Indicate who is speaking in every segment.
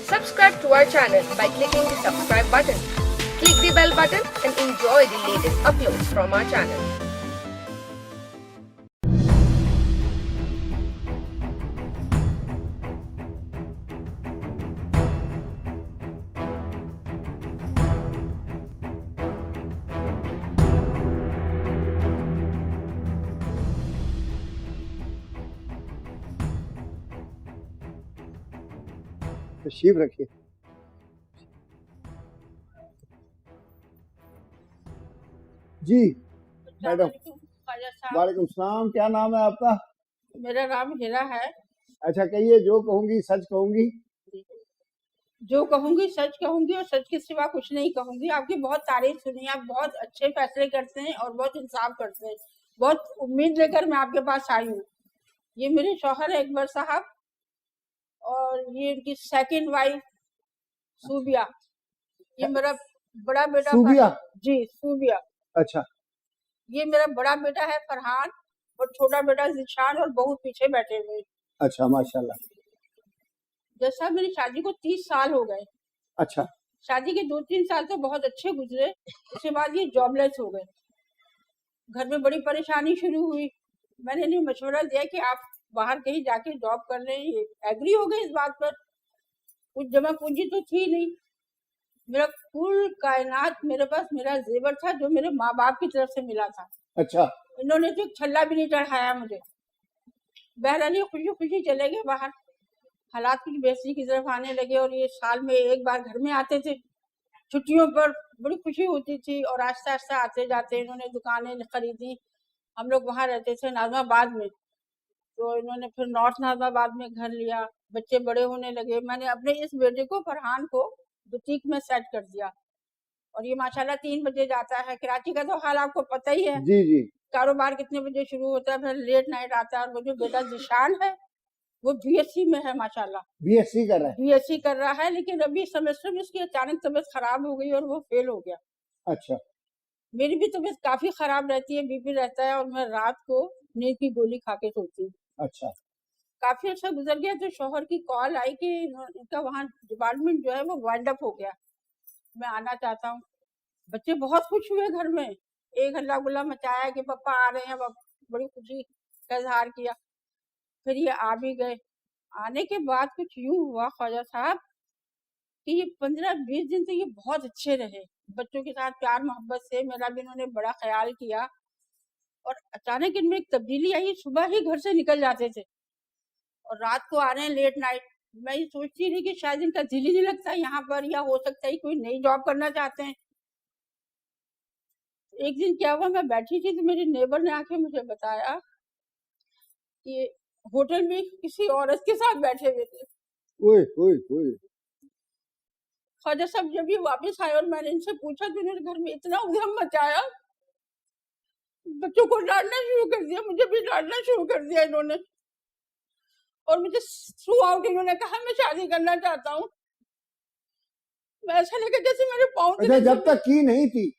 Speaker 1: Subscribe to our channel by clicking the subscribe button. Click the bell button and enjoy the latest uploads from our channel.
Speaker 2: तशरीफ रखिए। जी madam, वालेकुम सलाम। क्या नाम है आपका?
Speaker 3: मेरा नाम हीरा है।
Speaker 2: अच्छा कहिए, जो कहूंगी सच कहूंगी?
Speaker 3: जो कहूंगी सच कहूंगी और सच के सिवा कुछ नहीं कहूंगी। आपकी बहुत तारीफ सुनी, आप बहुत अच्छे फैसले करते हैं और बहुत इंसाफ करते हैं। बहुत उम्मीद लेकर मैं आपके पास आई हूँ। ये मेरे शौहर है अकबर साहब और ये उनकी सेकंड वाइफ सूबिया। ये मेरा बड़ा बेटा
Speaker 2: सूबिया?
Speaker 3: जी सूबिया।
Speaker 2: अच्छा,
Speaker 3: ये मेरा बड़ा बेटा है फरहान और छोटा बेटा जिशान और बहू पीछे बैठे हुए।
Speaker 2: अच्छा माशाल्लाह।
Speaker 3: जैसा मेरी शादी को 30 साल हो गए।
Speaker 2: अच्छा,
Speaker 3: शादी के 2-3 साल तो बहुत अच्छे गुजरे, उसके बाद ये जॉबलेस हो गए। घर में बड़ी परेशानी शुरू हुई। मैंने इन्हें मशवरा दिया कि आप बाहर कहीं जाके जॉब कर लें। ये एग्री हो गए इस बात पर। कुछ जमा पूंजी तो थी नहीं। मेरा कुल कायनात मेरे पास मेरा जेवर था जो मेरे माँ बाप की तरफ से मिला था।
Speaker 2: अच्छा,
Speaker 3: इन्होंने तो छल्ला भी नहीं चढ़ाया मुझे। बहरहाल ये खुशी खुशी चले गए बाहर। हालात कुछ बेहतरी की तरफ आने लगे और ये साल में एक बार घर में आते थे छुट्टियों पर। बड़ी खुशी होती थी और आस्ते आस्ते आते जाते इन्होंने दुकानें खरीदी। हम लोग वहाँ रहते थे नाजमाबाद में, तो इन्होंने फिर नॉर्थ नाजमाबाद में घर लिया। बच्चे बड़े होने लगे। मैंने अपने इस बेटे को फरहान को बुटीक में सेट कर दिया और ये माशाल्लाह 3 बजे जाता है। कराची का तो हाल आपको पता ही है।
Speaker 2: जी जी।
Speaker 3: कारोबार कितने बजे शुरू होता है, फिर लेट नाइट आता है। और वो जो बेटा जिशान है वो बीएससी में है माशाल्लाह।
Speaker 2: बीएससी कर रहा है?
Speaker 3: बीएससी कर रहा है, लेकिन अभी सेमेस्टर में उसकी अचानक तबीयत खराब हो गई और वो फेल हो गया।
Speaker 2: अच्छा,
Speaker 3: मेरी भी तबीयत काफी खराब रहती है, बीपी रहता है और मैं रात को नींद की गोली खा के सोती हूँ।
Speaker 2: अच्छा,
Speaker 3: काफी अच्छा गुजर गया तो शौहर की कॉल आई कि इनका वहाँ डिपार्टमेंट जो है वो वाइंड अप हो गया, मैं आना चाहता हूँ। बच्चे बहुत खुश हुए घर में, एक हल्ला गुल्ला मचाया कि पापा आ रहे हैं। बड़ी खुशी का इजहार किया। फिर ये आ भी गए। आने के बाद कुछ यूं हुआ ख्वाजा साहब कि ये 15-20 दिन तो ये बहुत अच्छे रहे। बच्चों के साथ प्यार मोहब्बत से मेरा भी इन्होंने बड़ा ख्याल किया। और अचानक इनमें एक तब्दीली आई। सुबह ही घर से निकल जाते थे और रात को आ रहे हैं लेट नाइट। मैं ये सोचती रही कि शायद इनका दिल ही नहीं लगता यहाँ पर, या हो सकता है कोई नई जॉब करना चाहते हैं। एक दिन क्या हुआ, मैं बैठी थी तो मेरी नेबर ने आके मुझे बताया कि होटल में किसी औरत के साथ बैठे हुए थे।
Speaker 2: ओए ओए ओए।
Speaker 3: ख्वाजा साहब जब ये वापस आए और मैंने इनसे पूछा तो इन्होंने घर में इतना उधम मचाया, बच्चों को डांटना शुरू कर दिया, मुझे भी डांटना शुरू कर दिया इन्होंने। और मुझे थ्रू आउट इन्होंने कहा मैं शादी करना चाहता हूँ। मैं ऐसा लगा जैसे मेरे पाँव
Speaker 2: अच्छा, जब तक की नहीं थी?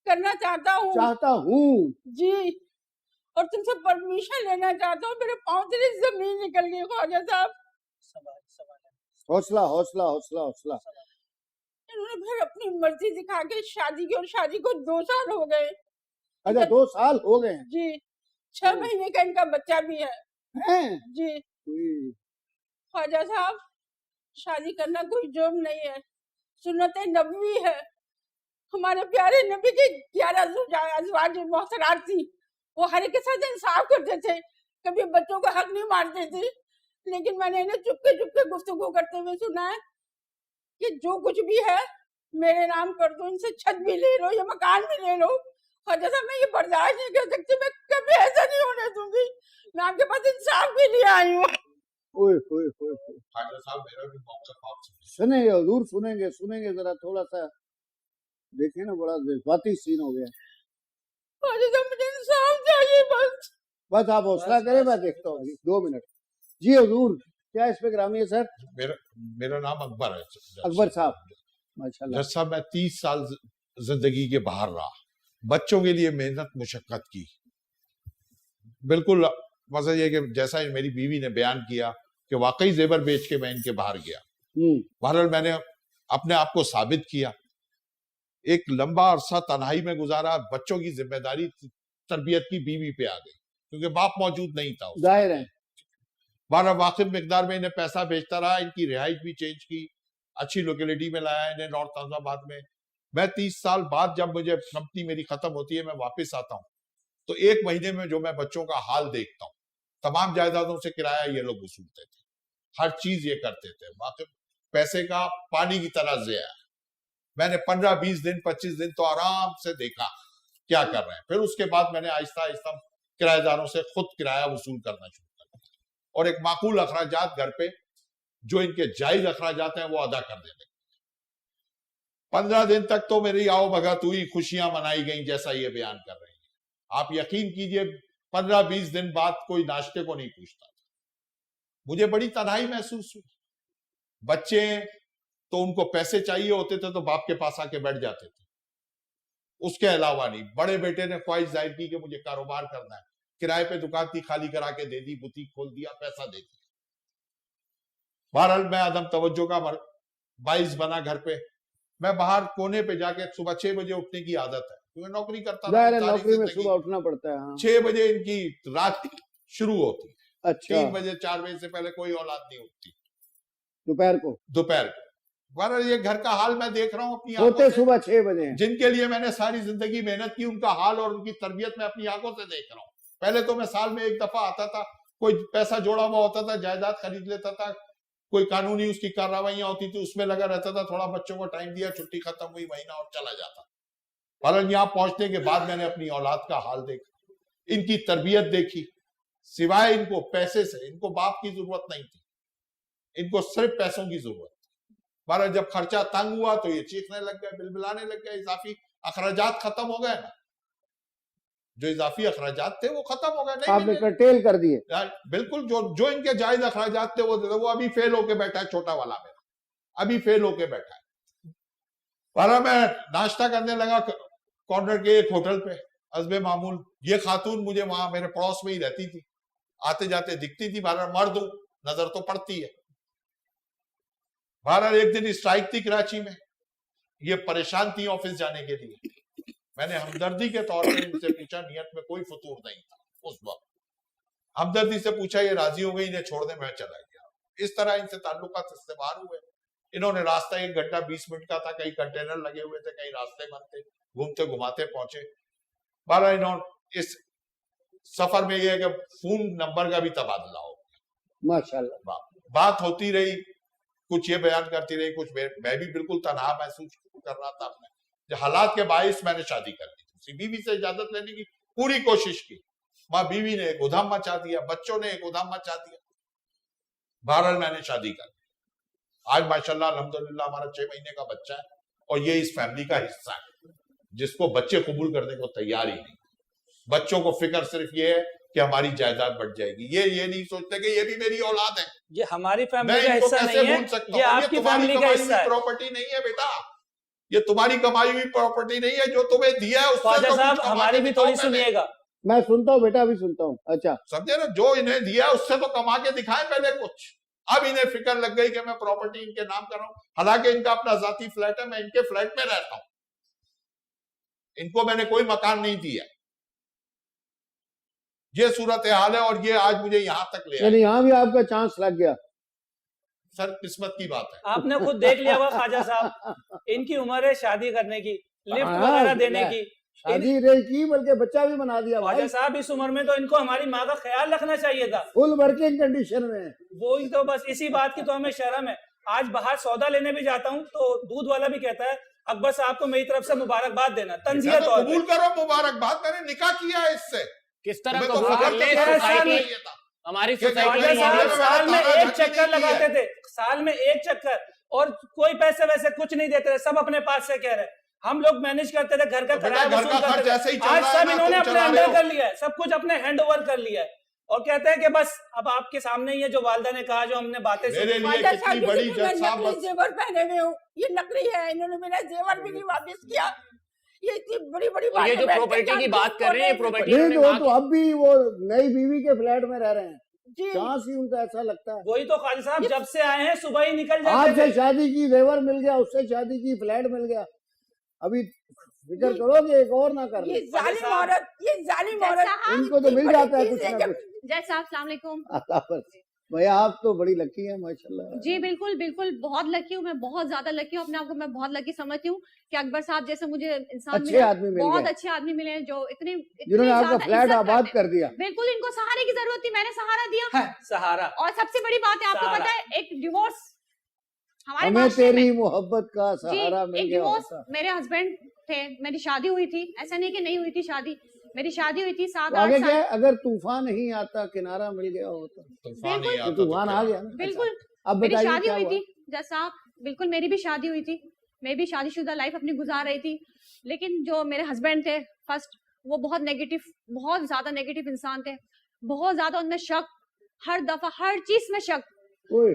Speaker 3: करना चाहता हूँ।
Speaker 2: चाहता हूँ
Speaker 3: जी, और तुमसे परमिशन लेना चाहता हूँ। मेरे पाँव से जमीन निकल गई ख्वाजा साहब।
Speaker 2: हौसला हौसला हौसला हौसला।
Speaker 3: इन्होंने फिर अपनी मर्जी दिखा के शादी की, और शादी को 2 साल हो गए।
Speaker 2: अच्छा, 2 साल हो गए हैं?
Speaker 3: जी, 6 महीने का इनका बच्चा भी है।
Speaker 2: हैं?
Speaker 3: जी ख्वाजा साहब, शादी करना कोई जुर्म नहीं है, सुन्नत नबवी है। हमारे प्यारे नबी की 11 अज़वाज मोहतरात थी। वो हर एक के साथ इंसाफ करते थे, कभी बच्चों का हक नहीं मारते थे। लेकिन मैंने इन्हें चुपके चुपके गुफ्तगू करते हुए सुना है कि जो कुछ भी है मेरे नाम कर दो, इनसे छत भी ले लो या मकान भी ले लो। और जैसा मैं ये बर्दाश्त नहीं कर सकती, मैं कभी ऐसा नहीं होने दूंगी। मैं आपके पास इंसाफ के लिए आई हूँ।
Speaker 2: ओए ओए ओए। सुनेंगे हुजूर, सुनेंगे सुनेंगे, जरा थोड़ा सा देखिए ना, बड़ा जज्बाती सीन हो गया।
Speaker 3: मुझे इंसाफ चाहिए बस।
Speaker 2: बस आप हौसला करें, मैं देखता हूँ 2 मिनट। जी हुजूर, क्या इस पे ग्रामी है सर?
Speaker 4: मेरा नाम अकबर है।
Speaker 2: अकबर साहब, माशाल्लाह।
Speaker 4: जज साहब, मैं 30 साल जिंदगी के बाहर रहा, बच्चों के लिए मेहनत मुशक्कत की। बिल्कुल मजा ये कि जैसा मेरी बीवी ने बयान किया कि वाकई जेवर बेच के मैं इनके बाहर गया, बहरहाल मैंने अपने आप को साबित किया, एक लंबा अरसा तन्हाई में गुजारा, बच्चों की जिम्मेदारी तरबियत की बीवी पे आ गई क्योंकि बाप मौजूद नहीं था।
Speaker 2: जाहिर है।
Speaker 4: बारह वाकिफ मिकदार में इन्हें पैसा भेजता रहा, इनकी रिहाइश भी चेंज की, अच्छी लोकेलिटी में लाया इन्हें नॉर्थ अहमदाबाद में। मैं 30 साल बाद जब मुझे कंपनी मेरी खत्म होती है, मैं वापस आता हूँ तो 1 महीने में जो मैं बच्चों का हाल देखता हूँ, तमाम जायदादों से किराया ये लोग वसूलते थे, हर चीज ये करते थे, वाकई पैसे का पानी की तरह ज़िया है। मैंने 15-20 दिन 25 दिन तो आराम से देखा क्या कर रहे हैं। फिर उसके बाद मैंने आहिस्ता आहिस्ता किराएदारों से खुद किराया वसूल करना शुरू कर दिया और एक माकूल अखराजात घर पे जो इनके जायज अखराजात हैं वो अदा कर देने। 15 दिन तक तो मेरी आओ भगत हुई, खुशियां मनाई गई जैसा ये बयान कर रहे हैं। आप यकीन कीजिए 15-20 दिन बाद कोई नाश्ते को नहीं पूछता था। मुझे बड़ी तन्हाई महसूस हुई। बच्चे तो उनको पैसे चाहिए होते थे तो बाप के पास आके बैठ जाते थे, उसके अलावा नहीं। बड़े बेटे ने ख्वाहिश जाहिर की कि मुझे कारोबार करना है, किराए पे दुकान थी खाली करा के दे दी, बुटीक खोल दिया, पैसा दे दिया। बहरहाल मैं अदम तवज्जो का बाइस बना घर पे। मैं बाहर कोने पे जाके सुबह 6 बजे उठने की आदत है क्योंकि नौकरी करता हूं,
Speaker 2: नौकरी में सुबह उठना पड़ता है। हाँ।
Speaker 4: 6 बजे इनकी रात शुरू होती है।
Speaker 2: अच्छा।
Speaker 4: 3 बजे 4 बजे से पहले कोई औलाद नहीं उठती
Speaker 2: दोपहर को।
Speaker 4: बहरहाल ये घर का हाल मैं देख रहा हूँ अपनी
Speaker 2: सोते सुबह 6 बजे,
Speaker 4: जिनके लिए मैंने सारी जिंदगी मेहनत की, उनका हाल और उनकी तरबियत में अपनी आंखों से देख रहा हूँ। पहले तो मैं साल में एक दफा आता था, कोई पैसा जोड़ा हुआ होता था, जायदाद खरीद लेता था, कोई कानूनी उसकी कार्रवाइयां होती थी, उसमें लगा रहता था, थोड़ा बच्चों को टाइम दिया, छुट्टी खत्म हुई, महीना और चला जाता। पर यहाँ पहुंचने के बाद मैंने अपनी औलाद का हाल देखा, इनकी तरबियत देखी। सिवाय इनको पैसे से, इनको बाप की जरूरत नहीं थी, इनको सिर्फ पैसों की जरूरत थी। पर जब खर्चा तंग हुआ तो ये चीखने लग गए, बिलबिलाने लग गए, इजाफी अखराजात खत्म हो गए ना, जो इजाफी अखराजात थे वो खत्म हो गए।
Speaker 2: आपने कर्टेल कर दिए।
Speaker 4: बिल्कुल, जो इनके जायज अखराजात थे वो अभी फेल होके बैठा है, छोटा वाला मेरा अभी फेल होके बैठा है। पर मैं नाश्ता करने लगा कॉर्नर के एक होटल पे, अज़बे मामूल ये खातून मुझे वहां मेरे पड़ोस में ही रहती थी, आते जाते दिखती थी। बहरहाल मर्द हूं, नजर तो पड़ती है। बहरहाल एक दिन स्ट्राइक थी कराची में, ये परेशान थी ऑफिस जाने के लिए। मैंने हमदर्दी के तौर पर इनसे पूछा, नियत में कोई फतूर नहीं था उस वक्त, हमदर्दी से पूछा, ये राजी हो गई इन्हें छोड़ने, मैं चला गया। इस तरह इनसे ताल्लुकात इस्तेमाल हुए। इन्होंने रास्ता 1 घंटा 20 मिनट का था, कई कंटेनर लगे हुए थे, कई रास्ते बंद थे, घूमते घुमाते पहुंचे। बारह इन्होंने इस सफर में यह है कि फोन नंबर का भी तबादला हो गया।
Speaker 2: माशाल्लाह।
Speaker 4: बात होती रही, कुछ ये बयान करती रही, कुछ मैं भी बिल्कुल तनहा महसूस कर रहा था अपने। हालात के बायस मैंने शादी कर ली थी, बीवी से इजाजत लेने की पूरी कोशिश की, माँ बीवी ने एक उधम मचा दिया, बच्चों ने एक उधम मचा दिया। बहरहाल मैंने शादी कर ली। आज माशाल्लाह अल्हम्दुलिल्लाह हमारा 6 महीने का बच्चा है और ये इस फैमिली का हिस्सा है, जिसको बच्चे कबूल करने को तैयार ही नहीं। बच्चों को फिक्र सिर्फ ये है कि हमारी जायदाद बढ़ जाएगी, ये नहीं सोचते कि ये भी मेरी औलाद है,
Speaker 5: ये हमारी फैमिली का हिस्सा नहीं है, ये आपकी फैमिली का हिस्सा है।
Speaker 4: प्रॉपर्टी नहीं है बेटा, ये तुम्हारी कमाई हुई प्रॉपर्टी नहीं है, जो तुम्हें दिया है उससे तो
Speaker 5: साहब हमारी भी थोड़ी सुनिएगा।
Speaker 2: मैं सुनता हूँ बेटा, अभी सुनता हूँ। अच्छा
Speaker 4: समझे ना, जो इन्हें दिया है उससे तो कमा के दिखाएं पहले कुछ। अब इन्हें फिक्र लग गई कि मैं प्रॉपर्टी इनके नाम कर रहा हूं, हालांकि इनका अपना जाती फ्लैट है, मैं इनके फ्लैट में रहता हूं, इनको मैंने कोई मकान नहीं दिया। ये सूरत हाल है और ये आज मुझे यहां तक ले आया।
Speaker 2: यहां भी आपका चांस लग गया।
Speaker 4: सर किस्मत की बात है।
Speaker 5: आपने खुद देख लिया होगा ख्वाजा साहब, इनकी उम्र है शादी करने की, लिफ्ट वगैरह देने की,
Speaker 2: शादी नहीं की बल्कि बच्चा भी बना दिया।
Speaker 5: ख्वाजा साहब इस उम्र में तो इनको हमारी माँ का ख्याल रखना चाहिए था,
Speaker 2: फुल वर्किंग कंडीशन में।
Speaker 5: वो ही तो, बस इसी बात की तो हमें शर्म है। आज बाहर सौदा लेने भी जाता हूँ तो दूध वाला भी कहता है अकबर साहब को मेरी तरफ से मुबारकबाद देना, तंजीह तौर पे।
Speaker 4: कबूल करो मुबारकबाद, मैंने निकाह किया है इससे।
Speaker 6: किस तरह
Speaker 4: तो
Speaker 6: हमारी
Speaker 5: साल में एक चक्कर लगाते थे, साल में एक चक्कर, और कोई पैसे वैसे कुछ नहीं देते थे, सब अपने पास से कह रहे। हम लोग मैनेज करते थे, घर का किराया वसूल करते थे। आज सब इन्होंने अपने अंडर कर लिया है, सब कुछ अपने हैंड ओवर कर लिया है और कहते हैं कि बस अब आपके सामने ही है जो वालिदा ने कहा, जो हमने बातें सुनी।
Speaker 4: कितनी बड़ी
Speaker 3: जेवर पहने हुए हूँ, ये नकली है, इन्होंने मेरा जेवर भी नहीं वापस किया। ये इतनी बड़ी बड़ी बात,
Speaker 6: ये जो प्रॉपर्टी की बात कर रहे हैं, प्रॉपर्टी
Speaker 2: तो अब भी वो नई बीवी के फ्लैट में रह रहे हैं।
Speaker 3: जी
Speaker 2: चांस ही उनका ऐसा लगता है।
Speaker 5: वही तो काजी साहब जब से आए हैं सुबह ही निकल जाते
Speaker 2: आपसे
Speaker 5: थे।
Speaker 2: शादी की जेवर मिल गया, उससे शादी की फ्लैट मिल गया, अभी फिक्र करो कि एक और ना कर ले।
Speaker 3: ये जालिम औरत, ये जालिम औरत,
Speaker 2: इनको तो मिल जाता है कुछ ना कुछ।
Speaker 6: जय साहब, अस्सलाम वालेकुम।
Speaker 2: अल्लाह हाफ़िज़। भैया आप तो बड़ी लकी हैं माशाल्लाह।
Speaker 6: जी बिल्कुल बिल्कुल, बहुत लकी हूँ मैं, बहुत ज्यादा लकी हूँ। अपने आप को मैं बहुत लकी समझती हूँ कि अकबर साहब जैसे मुझे इंसान
Speaker 2: अच्छे
Speaker 6: मिले,
Speaker 2: आदमी मिल
Speaker 6: बहुत
Speaker 2: गए
Speaker 6: अच्छे आदमी मिले हैं जो इतने
Speaker 2: जिन्होंने आपका
Speaker 6: ज्यादा
Speaker 2: फ्लैट
Speaker 6: इज्जत
Speaker 2: आबाद
Speaker 6: करते हैं।
Speaker 2: कर दिया।
Speaker 6: बिल्कुल, इनको सहारे की जरूरत थी, मैंने सहारा दिया।
Speaker 5: हाँ, सहारा।
Speaker 6: और सबसे बड़ी बात है, आपको
Speaker 5: सहारा।
Speaker 6: पता है, एक डिवोर्स हमारे
Speaker 2: हमें
Speaker 6: माशरे में,
Speaker 2: तेरी मोहब्बत का
Speaker 6: जी
Speaker 2: सहारा मिल
Speaker 6: एक
Speaker 2: गया
Speaker 6: डिवोर्स,
Speaker 2: होता।
Speaker 6: मेरे हस्बैंड थे, मेरी शादी हुई थी, ऐसा नहीं कि नहीं हुई थी शादी, मेरी शादी हुई थी 7-8
Speaker 2: तो आगे
Speaker 6: साल।
Speaker 2: क्या है, अगर तूफान नहीं आता किनारा मिल गया होता।
Speaker 4: तूफान नहीं
Speaker 2: तो
Speaker 4: आता तो
Speaker 2: तूफान
Speaker 4: क्या?
Speaker 2: आ गया ना।
Speaker 6: बिल्कुल,
Speaker 2: अब
Speaker 6: मेरी
Speaker 2: बताइए
Speaker 6: शादी
Speaker 2: क्या
Speaker 6: हुई
Speaker 2: हुआ?
Speaker 6: थी जैसा आप, बिल्कुल मेरी भी शादी हुई थी, मैं भी शादीशुदा लाइफ अपनी गुजार रही थी। लेकिन जो मेरे हस्बैंड थे फर्स्ट, वो बहुत नेगेटिव, बहुत ज्यादा नेगेटिव इंसान थे, बहुत ज्यादा उनमें शक, हर दफा हर चीज में शक,
Speaker 2: ओए,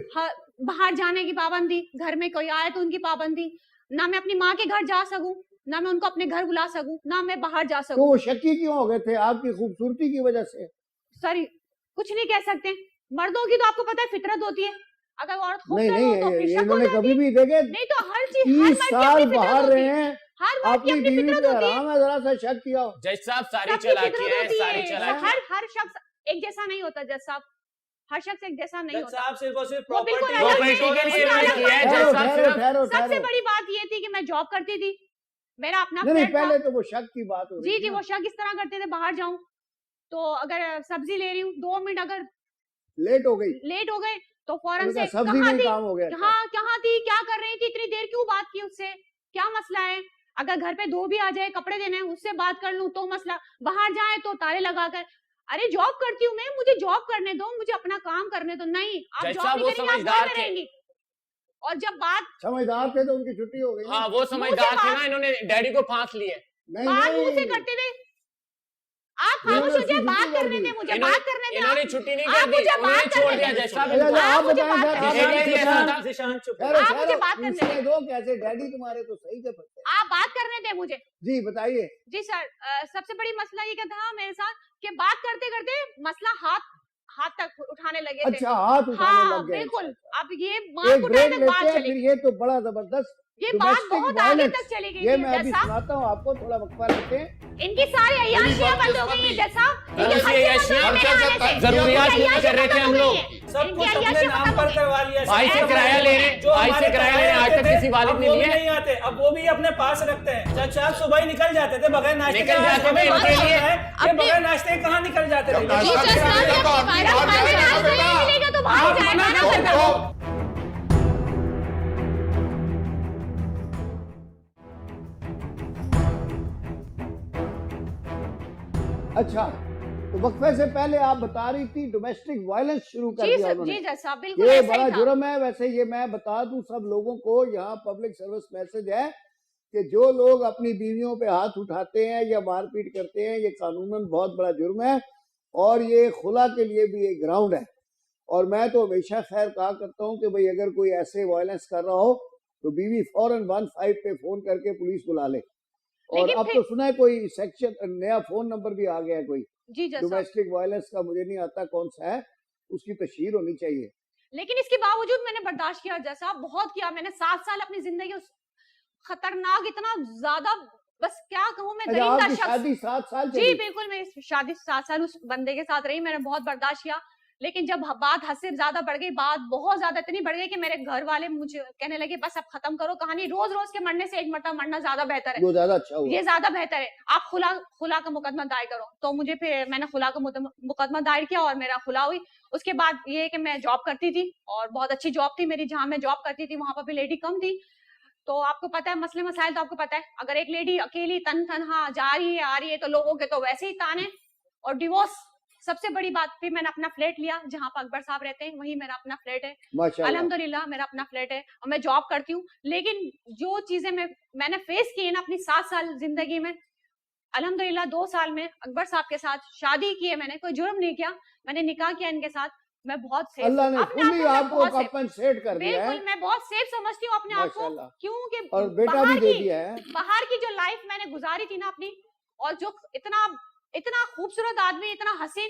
Speaker 6: बाहर जाने की पाबंदी, घर में कोई आए तो उनकी पाबंदी, ना मैं अपनी माँ के घर जा सकूं, ना मैं उनको अपने घर बुला सकूं, ना मैं बाहर जा
Speaker 2: तो
Speaker 6: सकूं।
Speaker 2: वो शक्की क्यों हो गए थे? आपकी खूबसूरती की वजह से?
Speaker 6: सॉरी, कुछ नहीं कह सकते, मर्दों की तो आपको पता है फितरत होती है, अगर औरत
Speaker 2: नहीं
Speaker 6: खूबसूरत हो तो
Speaker 2: नहीं,
Speaker 6: फिर
Speaker 2: ये
Speaker 6: शक हो
Speaker 2: इन्होंने
Speaker 6: जाती
Speaker 2: कभी
Speaker 6: है।
Speaker 2: भी देखे
Speaker 6: नहीं तो हर चीज, हर
Speaker 2: 30
Speaker 6: मर्द की
Speaker 2: साल
Speaker 6: अपनी
Speaker 2: बाहर
Speaker 6: फितरत
Speaker 2: रहे
Speaker 6: होती है,
Speaker 2: हैं,
Speaker 6: हर मर्द की
Speaker 2: अपनी
Speaker 6: अपनी
Speaker 2: बीवी
Speaker 6: फितरत
Speaker 2: पे
Speaker 6: होती है,
Speaker 2: हराम है, जरा सा शक किया हो।
Speaker 7: जज साहब सारी
Speaker 6: सबकी
Speaker 7: चालाकी
Speaker 6: फितरत
Speaker 7: है,
Speaker 6: होती
Speaker 7: सारी
Speaker 6: है,
Speaker 7: चालाकी।
Speaker 6: हर शख्स एक जैसा नहीं होता जज साहब, हर शख्स एक जैसा नहीं
Speaker 5: जज
Speaker 6: होता।
Speaker 5: साहब सिर्फ और सिर्फ
Speaker 6: वो बिल्कुल
Speaker 5: प्रॉपर्टी
Speaker 6: अलग
Speaker 7: प्रॉपर्टी के लिए
Speaker 6: उनका
Speaker 7: इन्होंने
Speaker 6: अलग
Speaker 7: किया है,
Speaker 2: ठहरो
Speaker 7: जज साहब
Speaker 2: ठहरो
Speaker 7: सिर्फ
Speaker 2: ठहरो
Speaker 6: सबसे
Speaker 2: ठहरो।
Speaker 6: बड़ी बात ये थी कि मैं जॉब करती थी, मेरा अपना
Speaker 2: नहीं नहीं,
Speaker 6: फ्लैट था।
Speaker 2: पहले तो वो शक की बात हो रही
Speaker 6: जी
Speaker 2: थी
Speaker 6: जी,
Speaker 2: ना।
Speaker 6: वो शक इस तरह करते थे, बाहर जाऊं तो अगर सब्जी ले रही हूँ 2 मिनट अगर
Speaker 2: लेट हो गई
Speaker 6: लेट हो गए तो फौरन
Speaker 2: उनका
Speaker 6: से
Speaker 2: सब्जी
Speaker 6: कहाँ
Speaker 2: में
Speaker 6: थी,
Speaker 2: काम हो गया।
Speaker 6: हाँ कहाँ थी, क्या कर रही थी, इतनी देर क्यों बात की उससे, क्या मसला है, अगर घर पे दो भी आ जाए, कपड़े देने हैं उससे बात कर लूं तो मसला, बाहर जाए तो ताले लगाकर, अरे जॉब करती हूँ मैं, मुझे जॉब करने दो, मुझे अपना काम करने दो। नहीं, आप
Speaker 7: जज
Speaker 6: जॉब
Speaker 7: साहब
Speaker 6: नहीं
Speaker 7: वो
Speaker 6: करेंगी, आप
Speaker 7: समझदार
Speaker 6: घर में
Speaker 7: थे।
Speaker 6: रहेंगी। और जब बात
Speaker 2: समझदार थे तो उनकी छुट्टी हो गई ना।
Speaker 7: हाँ वो समझदार थे ना, इन्होंने डैडी को फांस लिए।
Speaker 2: नहीं
Speaker 6: बात मुंह से
Speaker 2: नहीं,
Speaker 6: करते थे, आप
Speaker 2: इन्होंने
Speaker 6: खामोश हो जाइए,
Speaker 2: उसकी
Speaker 6: बात
Speaker 2: छुट्टी कर
Speaker 6: करने
Speaker 2: दी।
Speaker 6: दे मुझे,
Speaker 7: इन्होंने
Speaker 6: बात करने दे।
Speaker 7: इन्होंने
Speaker 6: आप-
Speaker 7: छुट्टी नहीं
Speaker 6: आप
Speaker 7: कर दी,
Speaker 6: मुझे
Speaker 7: उन्होंने
Speaker 6: बात
Speaker 7: छोड़
Speaker 6: करने
Speaker 7: दिया
Speaker 6: दे।
Speaker 7: जज साहब
Speaker 2: अच्छा,
Speaker 7: इनको।
Speaker 2: आप
Speaker 6: मुझे
Speaker 2: बताएं
Speaker 6: बात
Speaker 2: सर,
Speaker 6: करने
Speaker 2: आप
Speaker 6: दे।
Speaker 7: इसीलिए ये
Speaker 2: बताएं।
Speaker 7: ऐसा था।
Speaker 5: जिशान चुप
Speaker 2: ठहरो,
Speaker 6: आप मुझे
Speaker 2: ठहरो,
Speaker 6: बात करने
Speaker 2: पूछने
Speaker 6: दें।
Speaker 2: दो कैसे डैडी तुम्हारे तो सही थे बच्चे।
Speaker 6: आप बात करने दे मुझे।
Speaker 2: जी बताइए।
Speaker 6: जी सर, सबसे बड़ी मसला ये क्या था मेरे साथ कि बात करते करते मसला हाथ तक उठाने लगे थे।
Speaker 2: अच्छा, हाथ उठाने
Speaker 6: हाँ
Speaker 2: लग गए।
Speaker 6: बिल्कुल, अब ये
Speaker 2: एक
Speaker 6: मांग उठाने
Speaker 2: ब्रेक
Speaker 6: तक
Speaker 2: लेते
Speaker 6: बात
Speaker 2: हैं,
Speaker 6: चली
Speaker 2: फिर
Speaker 6: गई,
Speaker 2: ये तो बड़ा जबरदस्त
Speaker 6: ये बात
Speaker 2: domestic
Speaker 6: बहुत आगे
Speaker 2: violence।
Speaker 6: तक चली गई
Speaker 2: ये
Speaker 6: थी
Speaker 2: मैं अभी
Speaker 6: जैसा
Speaker 2: सुनाता हूँ आपको, थोड़ा वक्फा लेते हैं।
Speaker 6: इनकी सारी अय्याशियां बंद हो गई हैं जैसा, इनके
Speaker 7: ऐसी
Speaker 6: खर्चे
Speaker 7: अय्याशियां
Speaker 6: बंद हो गए मेरे आने से।
Speaker 7: जरूरियात
Speaker 6: इनकी
Speaker 7: पूरी कर रहे थे
Speaker 6: अय्याशियां
Speaker 7: हम
Speaker 6: खत्म हो
Speaker 7: लोग।
Speaker 6: गई हैं।
Speaker 5: सब
Speaker 6: इनकी
Speaker 5: कुछ अपने
Speaker 6: अय्याशियां
Speaker 5: नाम
Speaker 6: खत्म
Speaker 5: पर
Speaker 6: हो गई।
Speaker 5: करवा लिया।
Speaker 7: भाई से किराया ले रहे हैं,
Speaker 5: जो
Speaker 7: भाई से
Speaker 5: हमारे
Speaker 7: किराया ले रहे हैं, आज
Speaker 5: आते
Speaker 7: तक
Speaker 5: थे,
Speaker 7: किसी वालिद
Speaker 5: अब
Speaker 7: ने
Speaker 5: वो भी
Speaker 7: लिया है?
Speaker 5: नहीं आते, अब वो भी अपने पास रखते हैं। जज साहब सुबह ही निकल जाते थे बगैर नाश्ते
Speaker 7: निकल
Speaker 5: के। आज
Speaker 7: जाते थे,
Speaker 5: हमें
Speaker 7: इनके
Speaker 5: पता
Speaker 7: लिए।
Speaker 5: है कि बगैर नाश्ते के कहाँ निकल जाते थे।
Speaker 4: जब नाश्ता
Speaker 6: जी,
Speaker 4: नहीं
Speaker 6: जज
Speaker 4: करेगा तो
Speaker 6: साहब,
Speaker 4: आदमी
Speaker 6: जब
Speaker 4: बाहर
Speaker 6: खाने
Speaker 4: जाएगा ना
Speaker 6: नाश्ते
Speaker 4: बेटा।
Speaker 6: नहीं मिलेगा तो बाहर
Speaker 5: आप
Speaker 6: जाएगा
Speaker 5: मना
Speaker 6: ना
Speaker 5: करो,
Speaker 6: करना।
Speaker 5: तो
Speaker 2: अच्छा, तो वक्फे से पहले आप बता रही थी डोमेस्टिक वायलेंस शुरू कर
Speaker 6: जी
Speaker 2: दिया
Speaker 6: सर,
Speaker 2: उन्होंने।
Speaker 6: जी जज साहब, बिल्कुल
Speaker 2: ये
Speaker 6: ऐसा
Speaker 2: बड़ा
Speaker 6: ही था।
Speaker 2: जुर्म है। वैसे ये मैं बता दूं सब लोगों को, यहाँ पब्लिक सर्विस मैसेज है कि जो लोग अपनी बीवियों पे हाथ उठाते हैं या मारपीट करते हैं, ये कानूनन बहुत बड़ा जुर्म है और ये खुला के लिए भी एक ग्राउंड है। और मैं तो हमेशा खैर कहा करता हूँ कि भाई अगर कोई ऐसे वायलेंस कर रहा हो तो बीवी फौरन 15 पे फोन करके पुलिस बुला ले। और
Speaker 6: लेकिन
Speaker 2: अब
Speaker 6: फिर-
Speaker 2: तो सुना है कोई सेक्शन नया फोन नंबर भी आ गया है कोई
Speaker 6: जी जज साहब,
Speaker 2: डोमेस्टिक वायलेंस का, मुझे नहीं आता कौन सा है, उसकी तशहीर होनी चाहिए।
Speaker 6: लेकिन इसके बावजूद मैंने बर्दाश्त किया जज साहब, बहुत किया मैंने। 7 साल अपनी जिंदगी उस खतरनाक, इतना ज्यादा, बस क्या कहूँ मैं,
Speaker 2: अच्छा,
Speaker 6: दरिंदा
Speaker 2: आपकी
Speaker 6: शख्स।
Speaker 2: शादी 7 साल
Speaker 6: जी
Speaker 2: चली?
Speaker 6: बिल्कुल, मैं इस शादी 7 साल उस बंदे के साथ रही, मैंने बहुत बर्दाश्त किया। लेकिन जब बात हद से ज्यादा बढ़ गई, बात बहुत ज्यादा इतनी बढ़ गई कि मेरे घर वाले मुझे कहने लगे बस अब खत्म करो कहानी, रोज रोज के मरने से एक मरतबा मरना ज्यादा बेहतर है,
Speaker 2: वो ज्यादा अच्छा हुआ।
Speaker 6: ये ज्यादा बेहतर है, आप खुला का मुकदमा दायर करो। तो मुझे फिर मैंने खुला का मुकदमा दायर किया और मेरा खुला हुई। उसके बाद ये है कि मैं जॉब करती थी और बहुत अच्छी जॉब थी मेरी, जहां मैं जॉब करती थी वहां पर भी लेडी कम थी। तो आपको पता है मसले मसाइल, तो आपको पता है अगर एक लेडी अकेली तनहा जा रही है आ रही है तो लोगों के तो वैसे ही ताने। और डिवोर्स सबसे बड़ी बात, फिर मैंने अपना फ्लैट लिया जहां पर अकबर साहब रहते हैं, वही मेरा अपना फ्लैट है
Speaker 2: माशाल्लाह।
Speaker 6: अल्हम्दुलिल्लाह, मेरा अपना फ्लैट है और मैं जॉब करती हूँ। लेकिन जो चीजें मैंने फेस की है ना अपनी 7 साल जिंदगी में, अल्हम्दुलिल्लाह 2 साल में अकबर साहब के साथ शादी की है मैंने, कोई जुर्म नहीं किया, मैंने निकाह किया इनके साथ, मैं बहुत सेफ,
Speaker 2: अल्लाह ने
Speaker 6: अपने आप
Speaker 2: खुली
Speaker 6: को मैं
Speaker 2: आपको
Speaker 6: बहुत सेफ,
Speaker 2: कंपनसेट कर दिया
Speaker 6: बिल्कुल
Speaker 2: है
Speaker 6: मैं बहुत सेफ समझती हूँ अपने आप को,
Speaker 2: माशाल्लाह,
Speaker 6: क्योंकि
Speaker 2: और बेटा भी दे दिया है।
Speaker 6: बाहर की जो लाइफ मैंने गुजारी थी ना अपनी, और जो इतना खूबसूरत आदमी, इतना हसीन,